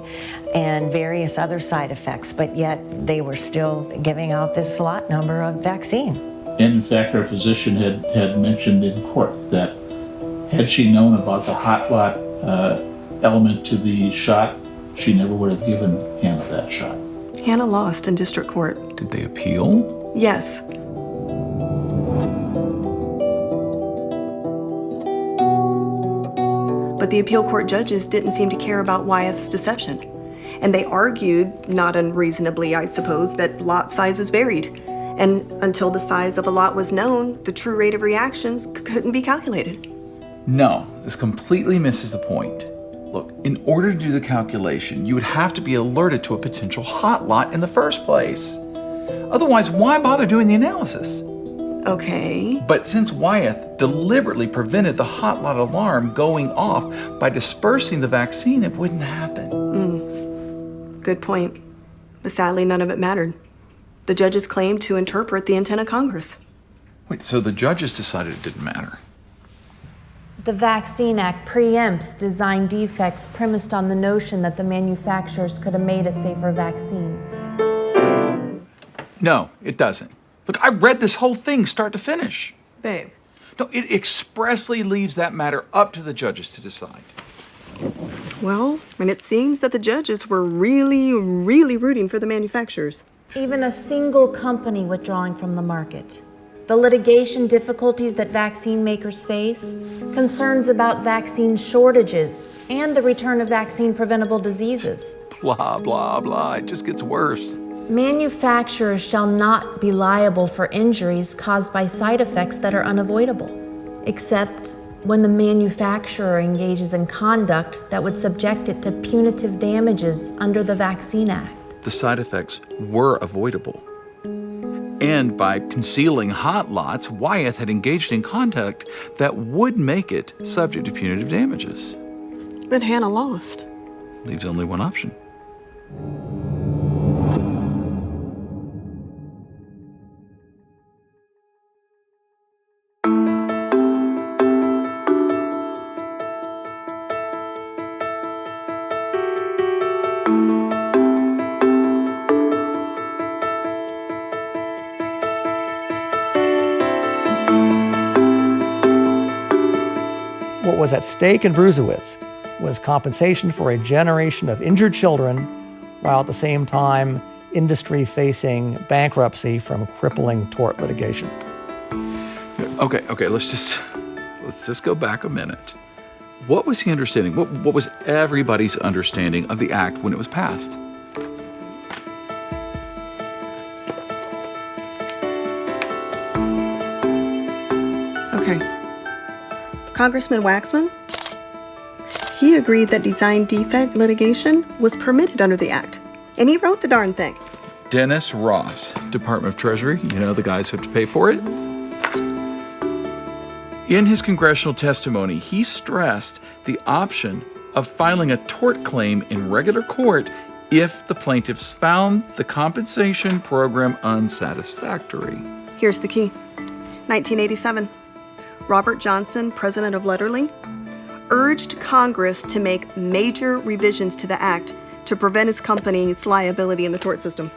and various other side effects, but yet they were still giving out this lot number of vaccine. And in fact, our physician had mentioned in court that had she known about the hot lot element to the shot, she never would have given Hannah that shot. Hannah lost in district court. Did they appeal? Yes. But the appeal court judges didn't seem to care about Wyeth's deception. And they argued, not unreasonably I suppose, that lot sizes varied. And until the size of a lot was known, the true rate of reactions couldn't be calculated. No, this completely misses the point. Look, in order to do the calculation, you would have to be alerted to a potential hot lot in the first place. Otherwise, why bother doing the analysis? Okay. But since Wyeth deliberately prevented the hot lot alarm going off by dispersing the vaccine, it wouldn't happen. Good point. But sadly, none of it mattered. The judges claimed to interpret the intent of Congress. Wait, so the judges decided it didn't matter? The Vaccine Act preempts design defects premised on the notion that the manufacturers could have made a safer vaccine. No, it doesn't. Look, I read this whole thing start to finish. Babe. No, it expressly leaves that matter up to the judges to decide. Well, and it seems that the judges were really, really rooting for the manufacturers. Even a single company withdrawing from the market. The litigation difficulties that vaccine makers face, concerns about vaccine shortages, and the return of vaccine-preventable diseases. Blah, blah, blah. It just gets worse. Manufacturers shall not be liable for injuries caused by side effects that are unavoidable, except when the manufacturer engages in conduct that would subject it to punitive damages under the Vaccine Act. The side effects were avoidable. And by concealing hot lots, Wyeth had engaged in conduct that would make it subject to punitive damages. But Hannah lost. Leaves only one option. What was at stake in Brusewitz was compensation for a generation of injured children, while at the same time, industry facing bankruptcy from crippling tort litigation. Okay, let's just go back a minute. What was the understanding? What was everybody's understanding of the act when it was passed? Okay. Congressman Waxman, he agreed that design defect litigation was permitted under the act, and he wrote the darn thing. Dennis Ross, Department of Treasury, the guys who have to pay for it. In his congressional testimony, he stressed the option of filing a tort claim in regular court if the plaintiffs found the compensation program unsatisfactory. Here's the key. 1987. Robert Johnson, president of Letterly, urged Congress to make major revisions to the act to prevent his company's liability in the tort system.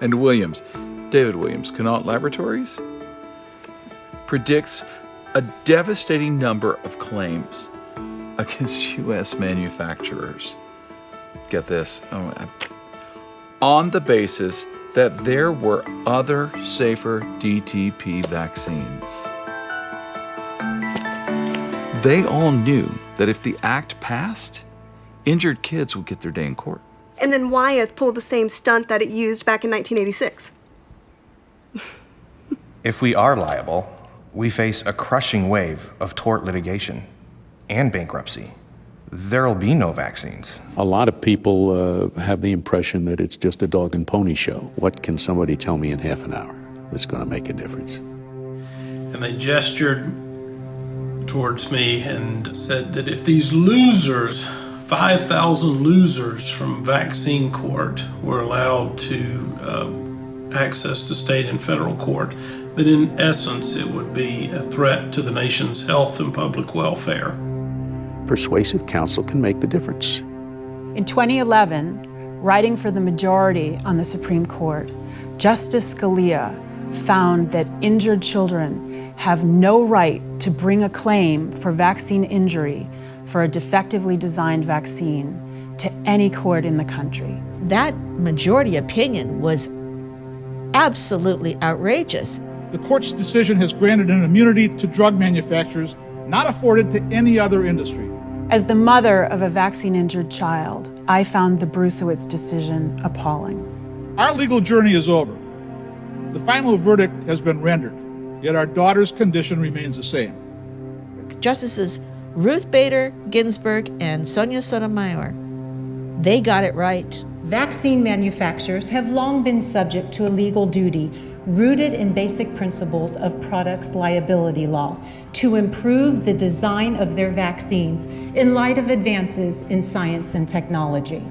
And Williams, David Williams, Connaught Laboratories, predicts a devastating number of claims against U.S. manufacturers. Get this, on the basis that there were other safer DTP vaccines. They all knew that if the act passed, injured kids would get their day in court. And then Wyeth pulled the same stunt that it used back in 1986. If we are liable, we face a crushing wave of tort litigation and bankruptcy. There'll be no vaccines. A lot of people have the impression that it's just a dog and pony show. What can somebody tell me in half an hour that's going to make a difference? And they gestured towards me and said that if these losers, 5,000 losers from vaccine court, were allowed to access to state and federal court, that in essence it would be a threat to the nation's health and public welfare. Persuasive counsel can make the difference. In 2011, writing for the majority on the Supreme Court, Justice Scalia found that injured children have no right to bring a claim for vaccine injury for a defectively designed vaccine to any court in the country. That majority opinion was absolutely outrageous. The court's decision has granted an immunity to drug manufacturers not afforded to any other industry. As the mother of a vaccine-injured child, I found the Brusewitz decision appalling. Our legal journey is over. The final verdict has been rendered, yet our daughter's condition remains the same. Justices Ruth Bader Ginsburg and Sonia Sotomayor, they got it right. Vaccine manufacturers have long been subject to a legal duty rooted in basic principles of products liability law to improve the design of their vaccines in light of advances in science and technology.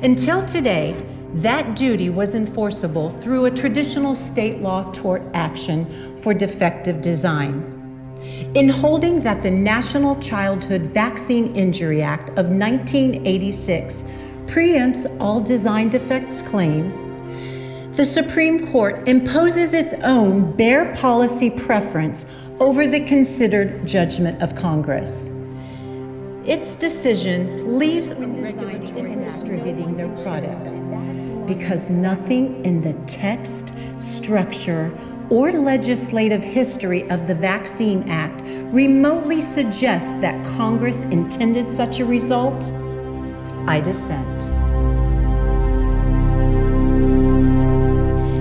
Until today, that duty was enforceable through a traditional state law tort action for defective design. in holding that the National Childhood Vaccine Injury Act of 1986 preempts all design defects claims, the Supreme Court imposes its own bare policy preference over the considered judgment of Congress. Its decision leaves when designing and distributing their products, because nothing in the text, structure, or legislative history of the Vaccine Act remotely suggests that Congress intended such a result. I dissent.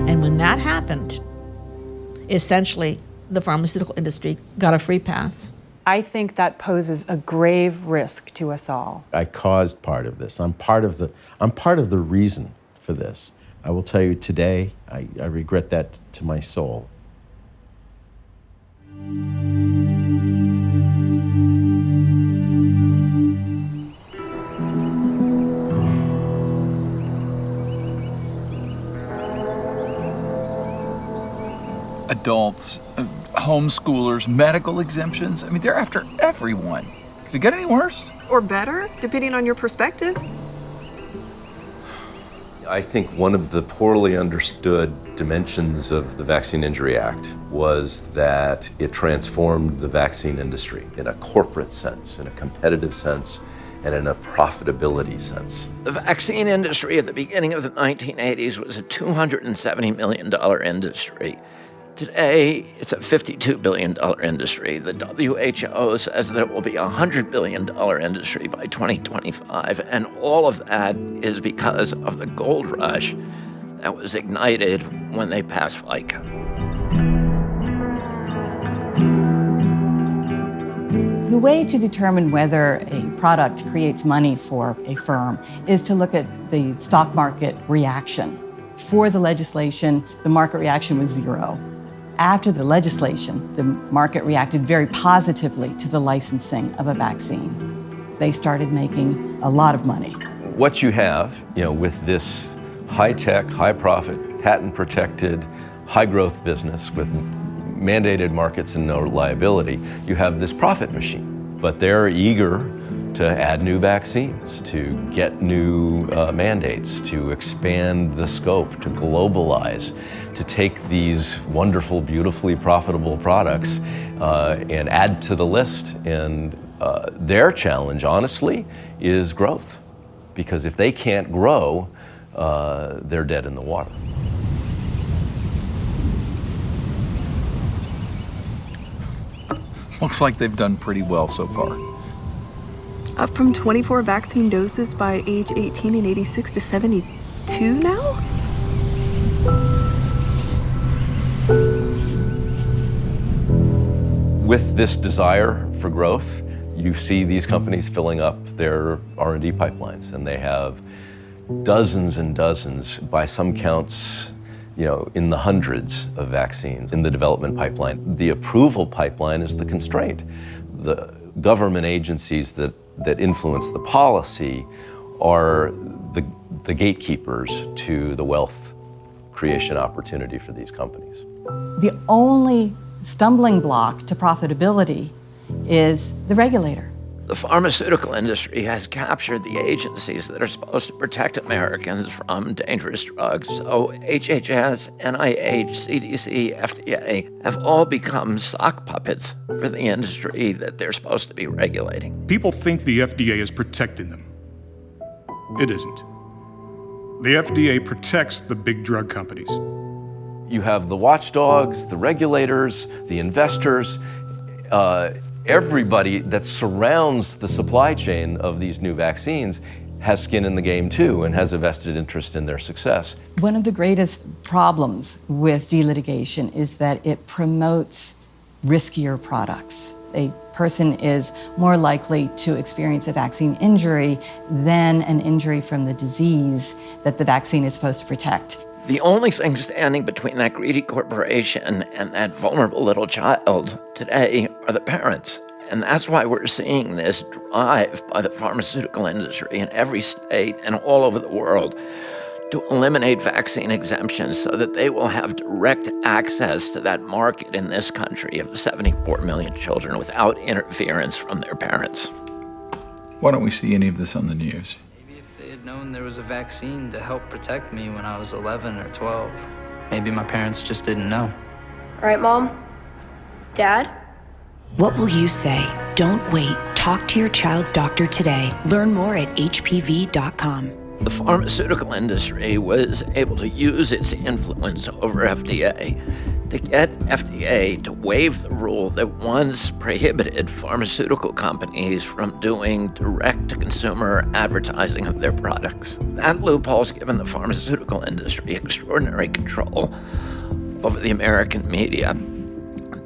And when that happened, essentially the pharmaceutical industry got a free pass. I think that poses a grave risk to us all. I caused part of this. I'm part of the reason for this. I will tell you today, I regret that to my soul. Adults, homeschoolers, medical exemptions. I mean, they're after everyone. Could it get any worse? Or better, depending on your perspective. I think one of the poorly understood dimensions of the Vaccine Injury Act was that it transformed the vaccine industry in a corporate sense, in a competitive sense, and in a profitability sense. The vaccine industry at the beginning of the 1980s was a $270 million industry. Today, it's a $52 billion industry. The WHO says that it will be a $100 billion industry by 2025, and all of that is because of the gold rush that was ignited when they passed FICA. The way to determine whether a product creates money for a firm is to look at the stock market reaction. For the legislation, the market reaction was zero. After the legislation, the market reacted very positively to the licensing of a vaccine. They started making a lot of money. What you have, with this high-tech, high-profit, patent-protected, high-growth business with mandated markets and no liability, you have this profit machine. But they're eager to add new vaccines, to get new mandates, to expand the scope, to globalize, to take these wonderful, beautifully profitable products and add to the list. And their challenge, honestly, is growth. Because if they can't grow, they're dead in the water. Looks like they've done pretty well so far. Up from 24 vaccine doses by age 18 in 86 to 72 now? With this desire for growth, you see these companies filling up their R&D pipelines, and they have dozens and dozens, by some counts, in the hundreds of vaccines in the development pipeline. The approval pipeline is the constraint. The government agencies that influence the policy are the gatekeepers to the wealth creation opportunity for these companies. The only stumbling block to profitability is the regulator. The pharmaceutical industry has captured the agencies that are supposed to protect Americans from dangerous drugs. So HHS, NIH, CDC, FDA have all become sock puppets for the industry that they're supposed to be regulating. People think the FDA is protecting them. It isn't. The FDA protects the big drug companies. You have the watchdogs, the regulators, the investors, everybody that surrounds the supply chain of these new vaccines has skin in the game too and has a vested interest in their success. One of the greatest problems with delitigation is that it promotes riskier products. A person is more likely to experience a vaccine injury than an injury from the disease that the vaccine is supposed to protect. The only thing standing between that greedy corporation and that vulnerable little child today are the parents. And that's why we're seeing this drive by the pharmaceutical industry in every state and all over the world to eliminate vaccine exemptions so that they will have direct access to that market in this country of 74 million children without interference from their parents. Why don't we see any of this on the news? Maybe if they had known there was a vaccine to help protect me when I was 11 or 12, maybe my parents just didn't know. All right, Mom? Dad? What will you say? Don't wait. Talk to your child's doctor today. Learn more at hpv.com. The pharmaceutical industry was able to use its influence over FDA to get FDA to waive the rule that once prohibited pharmaceutical companies from doing direct-to-consumer advertising of their products. That loophole's given the pharmaceutical industry extraordinary control over the American media.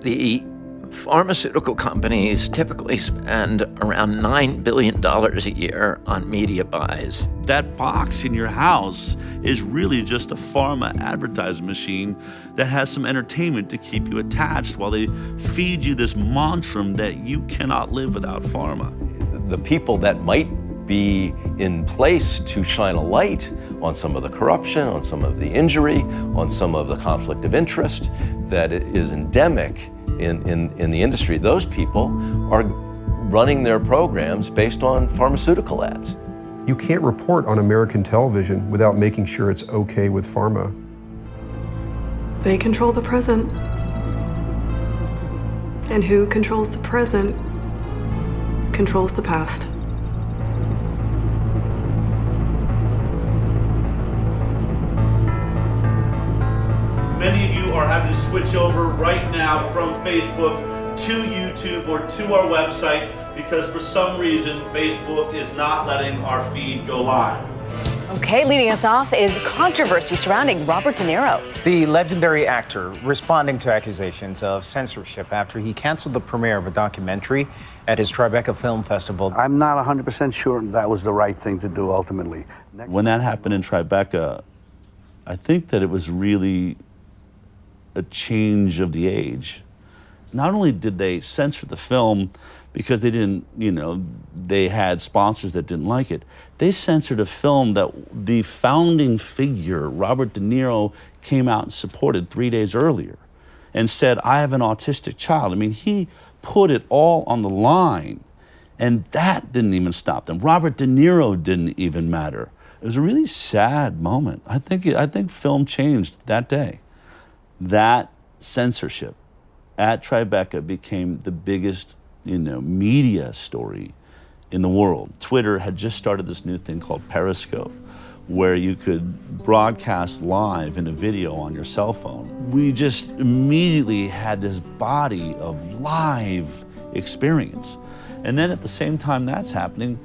The pharmaceutical companies typically spend around $9 billion a year on media buys. That box in your house is really just a pharma advertising machine that has some entertainment to keep you attached while they feed you this mantra that you cannot live without pharma. The people that might be in place to shine a light on some of the corruption, on some of the injury, on some of the conflict of interest that is endemic in the industry, those people are running their programs based on pharmaceutical ads. You can't report on American television without making sure it's okay with pharma. They control the present. And who controls the present controls the past. Many of you are having to switch over right now from Facebook to YouTube or to our website because for some reason Facebook is not letting our feed go live. Okay, leading us off is controversy surrounding Robert De Niro. The legendary actor responding to accusations of censorship after he canceled the premiere of a documentary at his Tribeca Film Festival. I'm not 100% sure that was the right thing to do ultimately. When that happened in Tribeca, I think that it was really a change of the age. Not only did they censor the film because they didn't, they had sponsors that didn't like it, they censored a film that the founding figure, Robert De Niro, came out and supported 3 days earlier and said, I have an autistic child. I mean, he put it all on the line, and that didn't even stop them. Robert De Niro didn't even matter. It was a really sad moment. I think film changed that day. That censorship at Tribeca became the biggest, media story in the world. Twitter had just started this new thing called Periscope, where you could broadcast live in a video on your cell phone. We just immediately had this body of live experience. And then at the same time that's happening,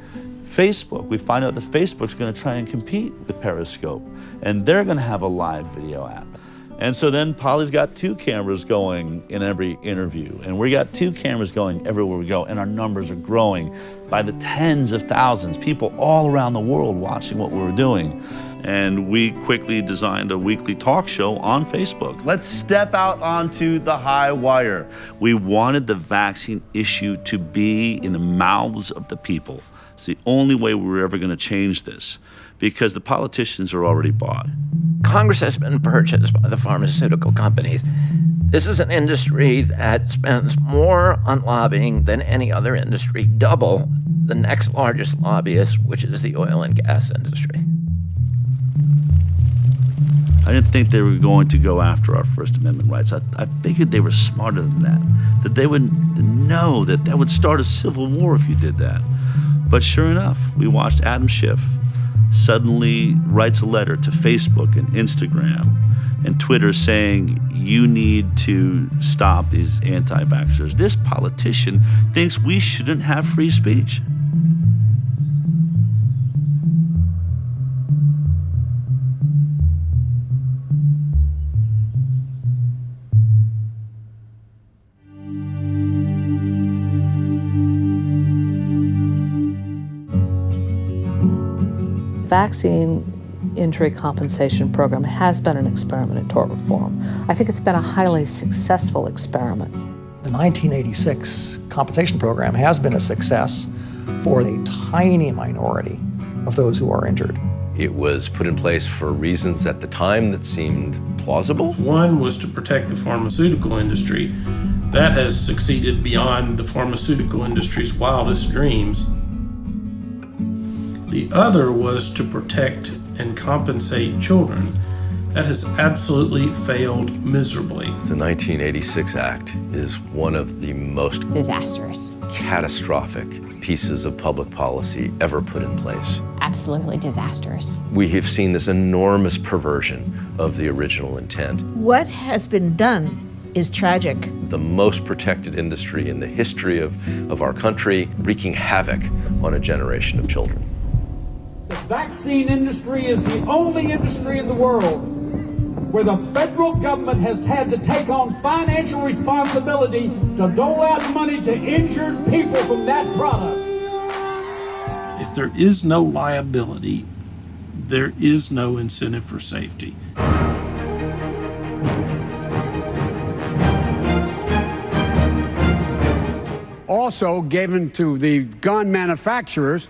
Facebook, we find out that Facebook's going to try and compete with Periscope, and they're going to have a live video app. And so then Polly's got 2 cameras going in every interview, and we got 2 cameras going everywhere we go, and our numbers are growing by the tens of thousands, people all around the world watching what we were doing. And we quickly designed a weekly talk show on Facebook. Let's step out onto the high wire. We wanted the vaccine issue to be in the mouths of the people. It's the only way we were ever going to change this, because the politicians are already bought. Congress has been purchased by the pharmaceutical companies. This is an industry that spends more on lobbying than any other industry, double the next largest lobbyist, which is the oil and gas industry. I didn't think they were going to go after our First Amendment rights. I figured they were smarter than that they would know that would start a civil war if you did that. But sure enough, we watched Adam Schiff suddenly writes a letter to Facebook and Instagram and Twitter saying, you need to stop these anti-vaxxers. This politician thinks we shouldn't have free speech. Vaccine injury compensation program has been an experiment in tort reform. I think it's been a highly successful experiment. The 1986 compensation program has been a success for a tiny minority of those who are injured. It was put in place for reasons at the time that seemed plausible. One was to protect the pharmaceutical industry. That has succeeded beyond the pharmaceutical industry's wildest dreams. The other was to protect and compensate children. That has absolutely failed miserably. The 1986 Act is one of the most disastrous, catastrophic pieces of public policy ever put in place. Absolutely disastrous. We have seen this enormous perversion of the original intent. What has been done is tragic. The most protected industry in the history of our country, wreaking havoc on a generation of children. The vaccine industry is the only industry in the world where the federal government has had to take on financial responsibility to dole out money to injured people from that product. If there is no liability, there is no incentive for safety. Also given to the gun manufacturers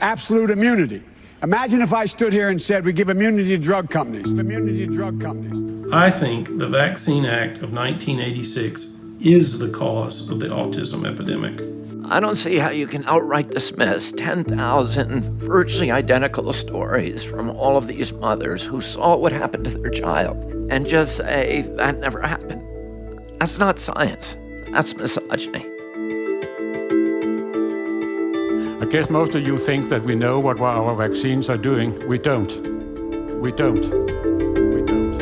absolute immunity. Imagine if I stood here and said we give immunity to drug companies. Immunity to drug companies. I think the Vaccine Act of 1986 is the cause of the autism epidemic. I don't see how you can outright dismiss 10,000 virtually identical stories from all of these mothers who saw what happened to their child and just say that never happened. That's not science. That's misogyny. I guess most of you think that we know what our vaccines are doing. We don't. We don't. We don't.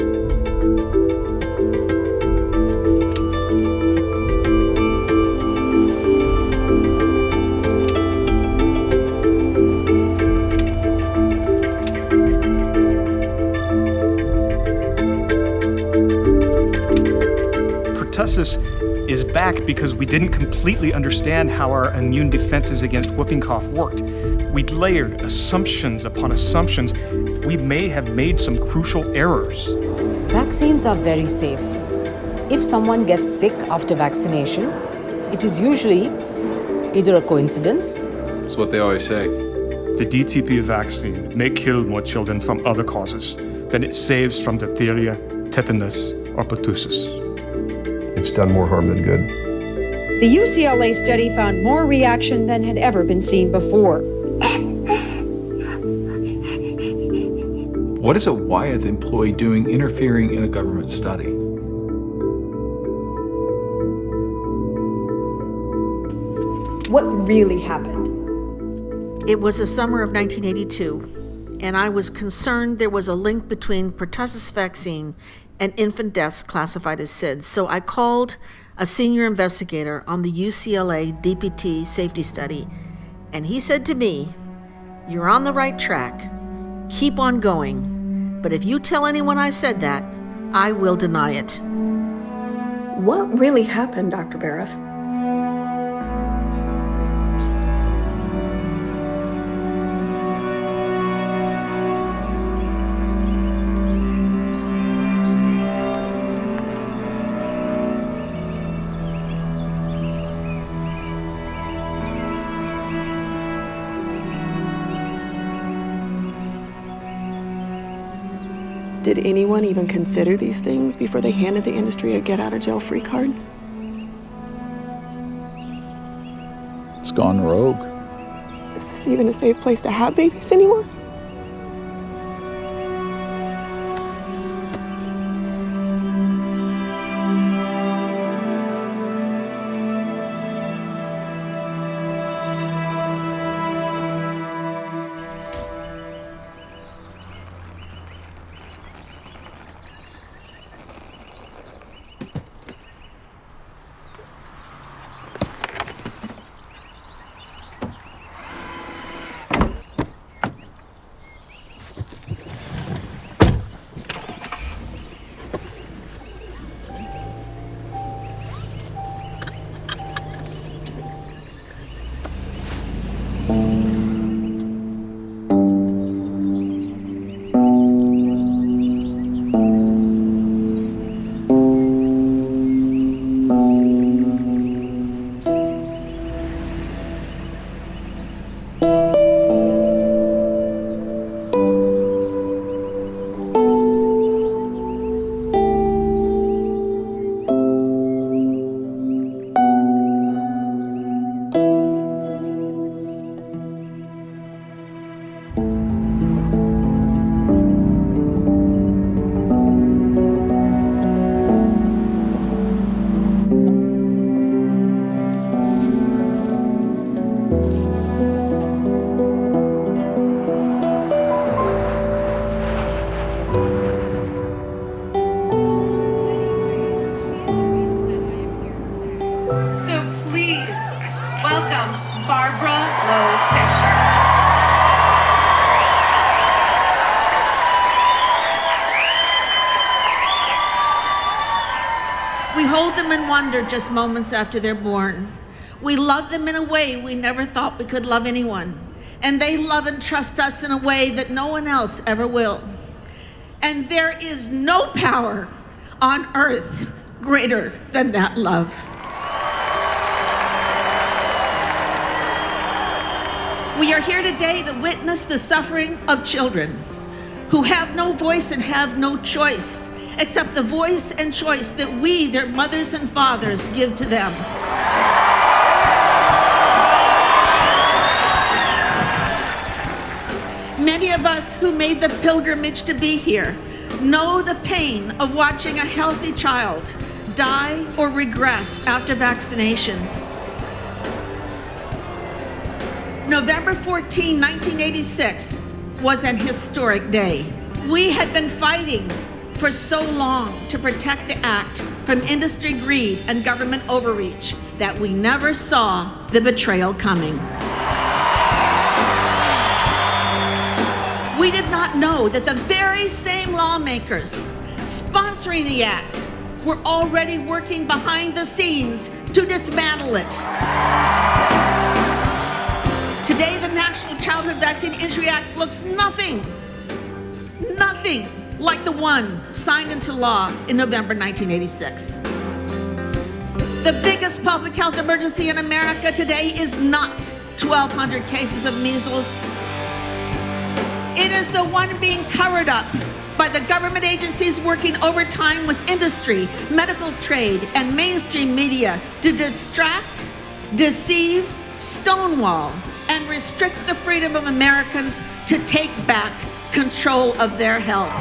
Pertussis is back because we didn't completely understand how our immune defenses against whooping cough worked. We'd layered assumptions upon assumptions. We may have made some crucial errors. Vaccines are very safe. If someone gets sick after vaccination, it is usually either a coincidence. That's what they always say. The DTP vaccine may kill more children from other causes than it saves from diphtheria, tetanus, or pertussis. It's done more harm than good. The UCLA study found more reaction than had ever been seen before. What is a Wyeth employee doing interfering in a government study? What really happened? It was the summer of 1982, and I was concerned there was a link between pertussis vaccine and infant deaths classified as SIDS. So I called a senior investigator on the UCLA DPT safety study, and he said to me, "You're on the right track. Keep on going. But if you tell anyone I said that, I will deny it." What really happened, Dr. Bariff? Did anyone even consider these things before they handed the industry a get-out-of-jail-free card? It's gone rogue. Is this even a safe place to have babies anymore? We hold them in wonder just moments after they're born. We love them in a way we never thought we could love anyone. And they love and trust us in a way that no one else ever will. And there is no power on earth greater than that love. We are here today to witness the suffering of children who have no voice and have no choice except the voice and choice that we, their mothers and fathers, give to them. Many of us who made the pilgrimage to be here know the pain of watching a healthy child die or regress after vaccination. November 14, 1986 was an historic day. We had been fighting for so long to protect the act from industry greed and government overreach that we never saw the betrayal coming. We did not know that the very same lawmakers sponsoring the act were already working behind the scenes to dismantle it. Today, the National Childhood Vaccine Injury Act looks nothing like the one signed into law in November 1986. The biggest public health emergency in America today is not 1,200 cases of measles. It is the one being covered up by the government agencies working overtime with industry, medical trade, and mainstream media to distract, deceive, stonewall, and restrict the freedom of Americans to take back control of their health.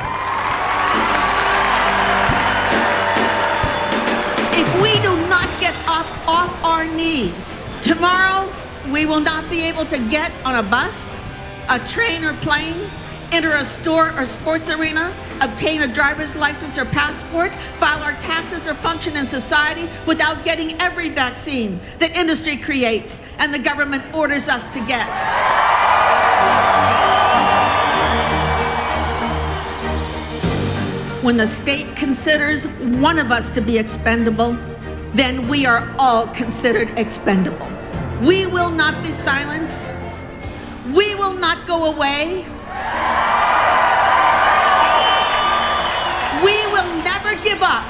If we do not get up off our knees, tomorrow we will not be able to get on a bus, a train or plane, enter a store or sports arena, obtain a driver's license or passport, file our taxes, or function in society without getting every vaccine that industry creates and the government orders us to get. When the state considers one of us to be expendable, then we are all considered expendable. We will not be silent. We will not go away. We will never give up.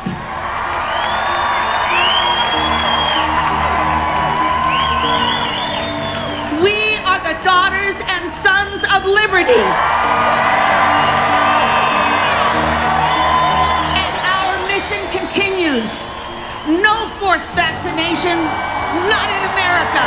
We are the daughters and sons of liberty. And our mission continues. No forced vaccination, not in America.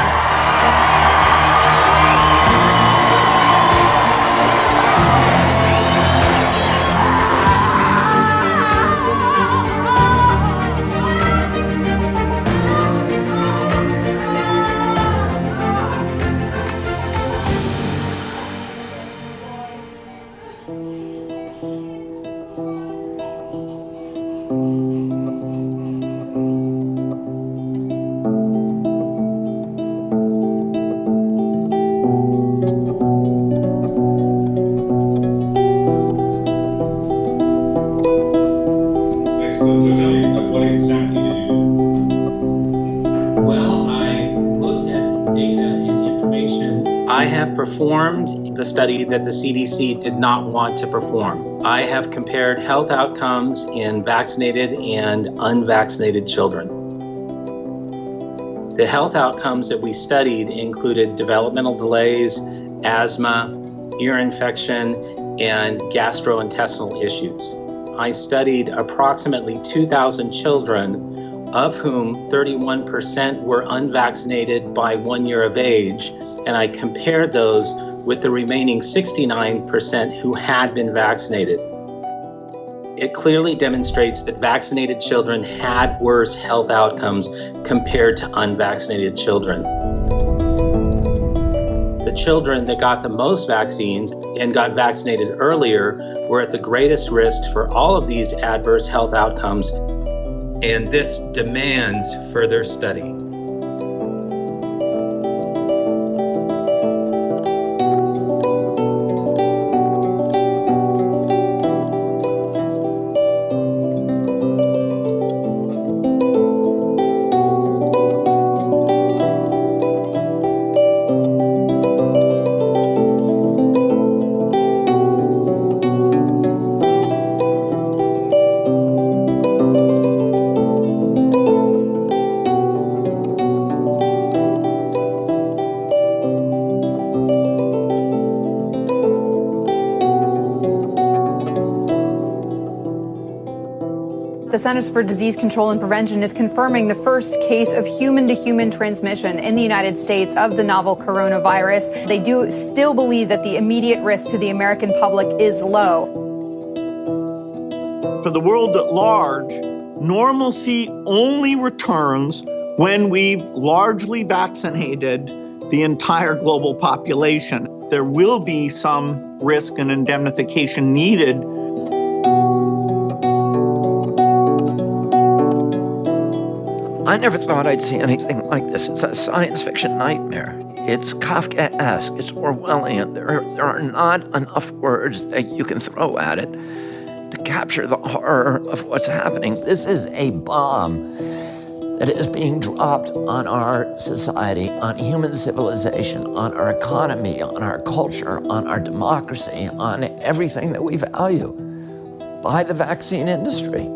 I have performed the study that the CDC did not want to perform. I have compared health outcomes in vaccinated and unvaccinated children. The health outcomes that we studied included developmental delays, asthma, ear infection, and gastrointestinal issues. I studied approximately 2,000 children, of whom 31% were unvaccinated by 1 year of age, and I compared those with the remaining 69% who had been vaccinated. It clearly demonstrates that vaccinated children had worse health outcomes compared to unvaccinated children. The children that got the most vaccines and got vaccinated earlier were at the greatest risk for all of these adverse health outcomes, and this demands further study. The Centers for Disease Control and Prevention is confirming the first case of human-to-human transmission in the United States of the novel coronavirus. They do still believe that the immediate risk to the American public is low. For the world at large, normalcy only returns when we've largely vaccinated the entire global population. There will be some risk and indemnification needed. I never thought I'd see anything like this. It's a science fiction nightmare. It's Kafkaesque. It's Orwellian. There are not enough words that you can throw at it to capture the horror of what's happening. This is a bomb that is being dropped on our society, on human civilization, on our economy, on our culture, on our democracy, on everything that we value by the vaccine industry.